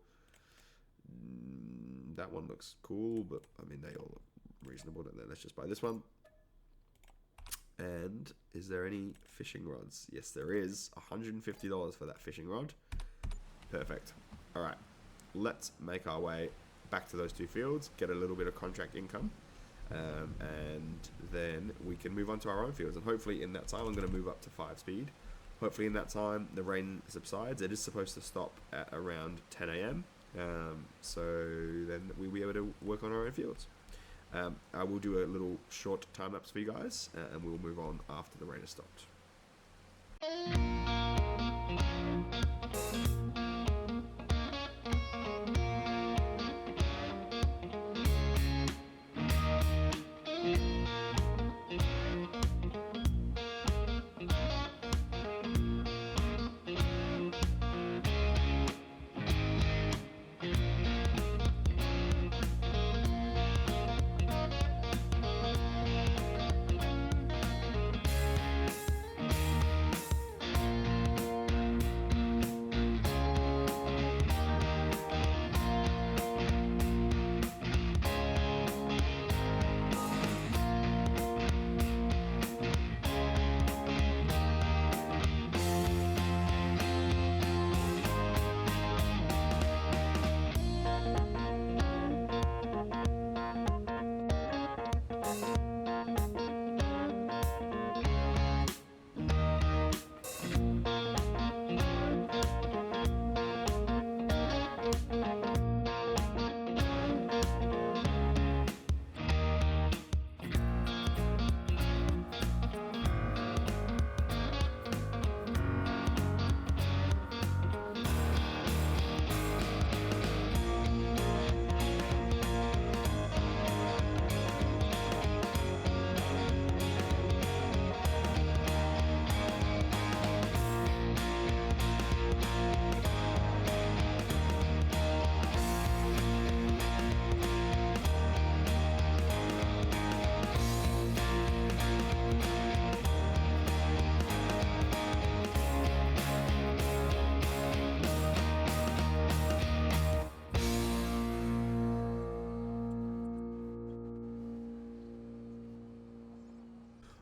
That one looks cool, but I mean, they all look reasonable. Let's just buy this one. And is there any fishing rods? Yes, there is. $150 for that fishing rod. Perfect. All right, let's make our way back to those 2 fields, get a little bit of contract income, and then we can move on to our own fields. And hopefully in that time, I'm going to move up to 5 speed. Hopefully in that time, the rain subsides. It is supposed to stop at around 10 a.m. So then we'll be able to work on our own fields. I will do a little short time lapse for you guys, and we'll move on after the rain has stopped.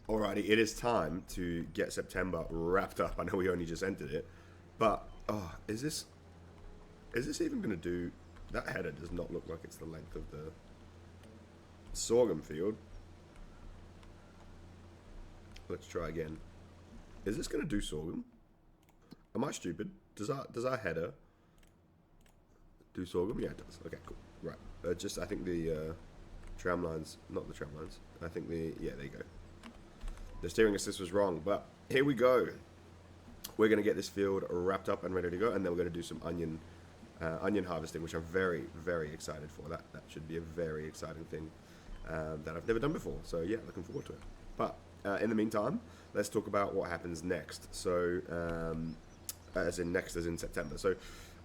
Alrighty, it is time to get September wrapped up. I know we only just entered it, but is this even going to do? That header does not look like it's the length of the sorghum field. Let's try again. Is this going to do sorghum? Am I stupid? Does our header do sorghum? Yeah, it does. Okay, cool. Right. Just I think the tram lines, not the tram lines. I think yeah, there you go. The steering assist was wrong, but here we go. We're going to get this field wrapped up and ready to go, and then we're going to do some onion harvesting, which I'm very, very excited for. That should be a very exciting thing that I've never done before. So yeah, looking forward to it. But in the meantime, let's talk about what happens next. So as in September. So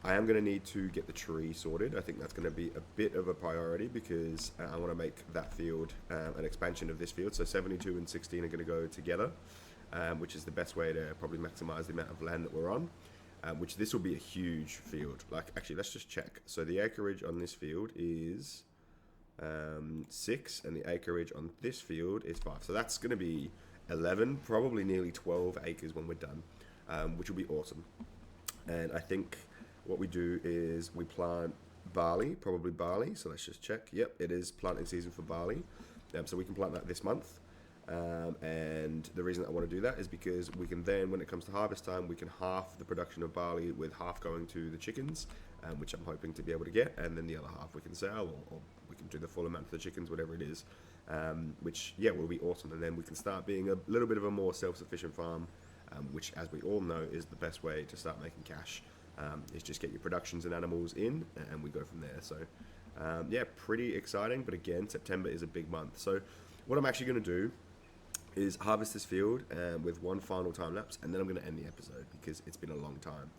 I am going to need to get the tree sorted. I think that's going to be a bit of a priority because I want to make that field an expansion of this field. So 72 and 16 are going to go together, which is the best way to probably maximize the amount of land that we're on, which this will be a huge field. Like, actually, let's just check. So the acreage on this field is 6, and the acreage on this field is 5. So that's going to be 11, probably nearly 12 acres when we're done, which will be awesome. And I think what we do is we plant barley, probably barley. So let's just check. Yep, it is planting season for barley. So we can plant that this month. And the reason I want to do that is because we can then, when it comes to harvest time, we can half the production of barley with half going to the chickens, which I'm hoping to be able to get, and then the other half we can sell, or we can do the full amount for the chickens, whatever it is, which, yeah, will be awesome. And then we can start being a little bit of a more self-sufficient farm, which, as we all know, is the best way to start making cash, is just get your productions and animals in, and we go from there. So, yeah, pretty exciting, but again, September is a big month. So what I'm actually going to do is harvest this field with one final time lapse, and then I'm going to end the episode because it's been a long time.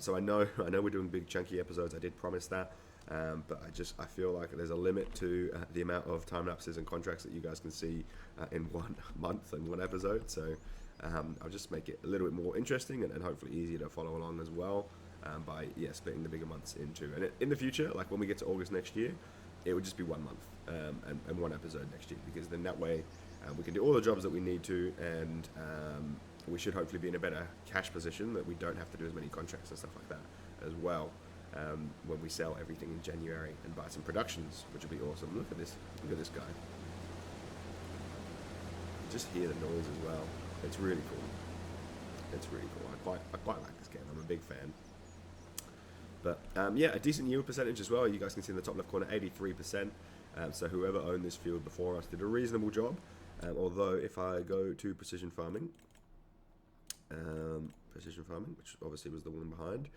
So I know we're doing big chunky episodes. I did promise that, but I feel like there's a limit to the amount of time lapses and contracts that you guys can see in 1 month and one episode. So I'll just make it a little bit more interesting and hopefully easier to follow along as well, by splitting the bigger months into. And in the future, like when we get to August next year, it would just be 1 month and one episode next year, because then that way we can do all the jobs that we need to, and we should hopefully be in a better cash position that we don't have to do as many contracts and stuff like that as well, when we sell everything in January and buy some productions, which will be awesome. Look at this guy. You just hear the noise as well. It's really cool. It's really cool. I quite like this game. I'm a big fan. But yeah, a decent yield percentage as well. You guys can see in the top left corner, 83%. So whoever owned this field before us did a reasonable job. Although if I go to precision farming, which obviously was the one behind,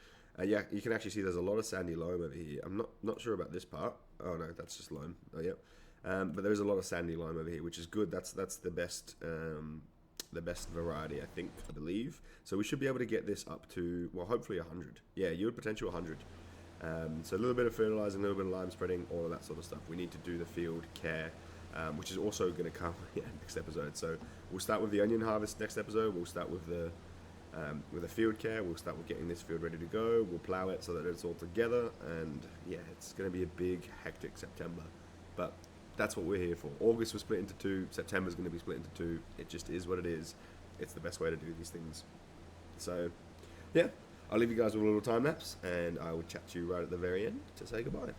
yeah, you can actually see there's a lot of sandy loam over here. I'm not sure about this part. Oh no, that's just loam. Oh yeah, but there's a lot of sandy loam over here, which is good. That's the best variety, I believe. So we should be able to get this up to, well, hopefully 100. Yeah, yield potential 100. So a little bit of fertilizing, a little bit of lime spreading, all of that sort of stuff. We need to do the field care, which is also going to come next episode. So we'll start with the onion harvest next episode. We'll start with the field care. We'll start with getting this field ready to go. We'll plow it so that it's all together. And yeah, it's going to be a big, hectic September. But that's what we're here for. August was split into two. September's going to be split into two. It just is what it is. It's the best way to do these things. So yeah, I'll leave you guys with a little time lapse, and I will chat to you right at the very end to say goodbye.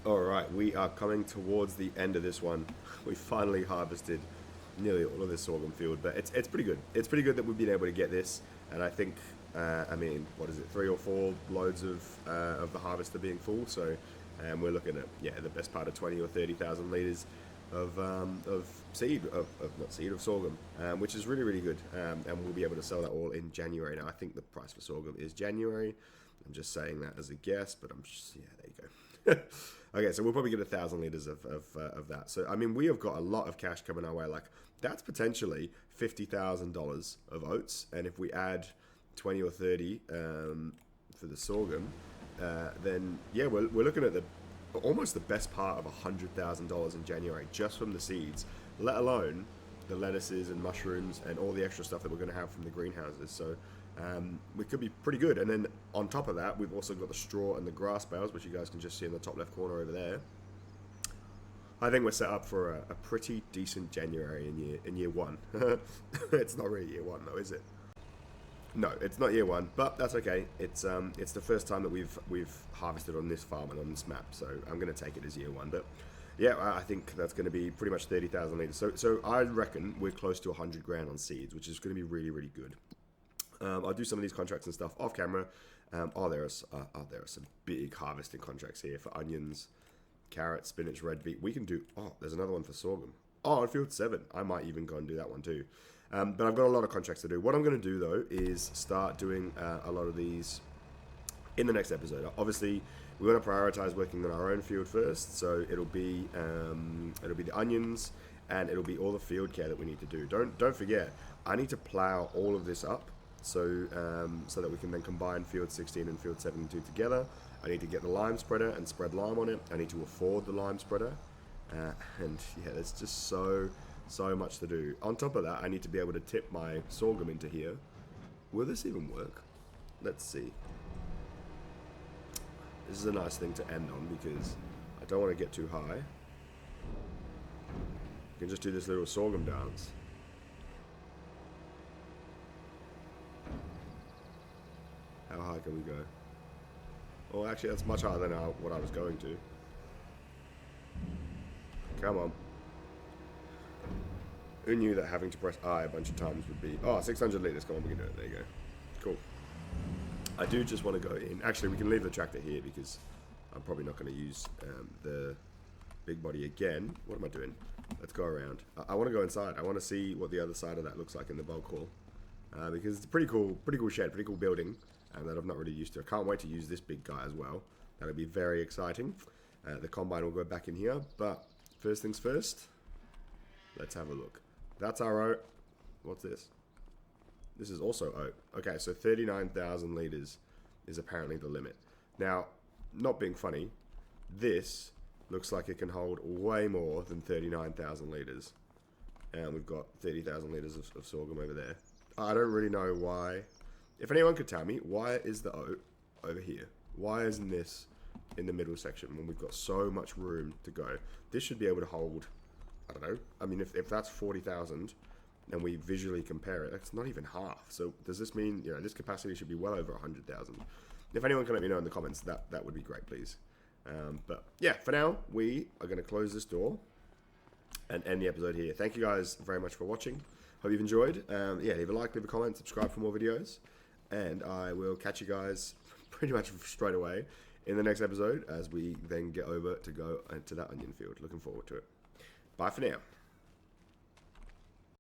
All right, we are coming towards the end of this one. We finally harvested nearly all of this sorghum field, but it's pretty good. It's pretty good that we've been able to get this, and I think, I mean, what is it, 3 or 4 loads of the harvester being full, so we're looking at, yeah, the best part of 20 or 30,000 litres of seed, not seed, of sorghum, which is really, really good, and we'll be able to sell that all in January. Now, I think the price for sorghum is January. I'm just saying that as a guess, but I'm just, yeah, there you go. Okay, so we'll probably get 1,000 litres of that. So, I mean, we have got a lot of cash coming our way. Like, that's potentially $50,000 of oats. And if we add 20 or 30 for the sorghum, then, yeah, we're looking at almost the best part of $100,000 in January just from the seeds, let alone the lettuces and mushrooms and all the extra stuff that we're going to have from the greenhouses. So we could be pretty good. And then on top of that, we've also got the straw and the grass bales, which you guys can just see in the top left corner over there. I think we're set up for a pretty decent January in year one. It's not really year one though, is it? No, it's not year one, but that's okay. It's the first time that we've harvested on this farm and on this map, so I'm going to take it as year one. But yeah, I think that's going to be pretty much 30,000 litres. So I reckon we're close to 100 grand on seeds, which is going to be really, really good. I'll do some of these contracts and stuff off camera. There are some big harvesting contracts here for onions, carrots, spinach, red beet. We can do, there's another one for sorghum. On field 7. I might even go and do that one too. But I've got a lot of contracts to do. What I'm going to do though is start doing a lot of these in the next episode. Obviously, we want to prioritize working on our own field first. So it'll be the onions, and it'll be all the field care that we need to do. Don't forget, I need to plow all of this up. So that we can then combine field 16 and field 72 together. I need to get the lime spreader and spread lime on it. I need to afford the lime spreader. And yeah, there's just so much to do. On top of that, I need to be able to tip my sorghum into here. Will this even work? Let's see. This is a nice thing to end on because I don't want to get too high. You can just do this little sorghum dance. How high can we go? Oh, actually, that's much higher than what I was going to. Come on. Who knew that having to press I a bunch of times would be... 600 litres. Come on, we can do it. There you go. Cool. I do just want to go in. Actually, we can leave the tractor here because I'm probably not going to use the big body again. What am I doing? Let's go around. I want to go inside. I want to see what the other side of that looks like in the bulk hall. Because it's a pretty cool shed, pretty cool building. That I'm not really used to. I can't wait to use this big guy as well. That'll be very exciting. The combine will go back in here, but first things first, let's have a look. That's our oat. What's this? This is also oat. Okay, so 39,000 litres is apparently the limit. Now, not being funny, this looks like it can hold way more than 39,000 litres. And we've got 30,000 litres of sorghum over there. I don't really know why. If anyone could tell me, why is the oat over here? Why isn't this in the middle section when we've got so much room to go? This should be able to hold, I don't know. I mean, if that's 40,000 and we visually compare it, that's not even half. So does this mean, this capacity should be well over 100,000? If anyone can let me know in the comments, that would be great, please. But yeah, for now, we are going to close this door and end the episode here. Thank you guys very much for watching. Hope you've enjoyed. Leave a like, leave a comment, subscribe for more videos. And I will catch you guys pretty much straight away in the next episode as we then get over to go into that onion field. Looking forward to it. Bye for now.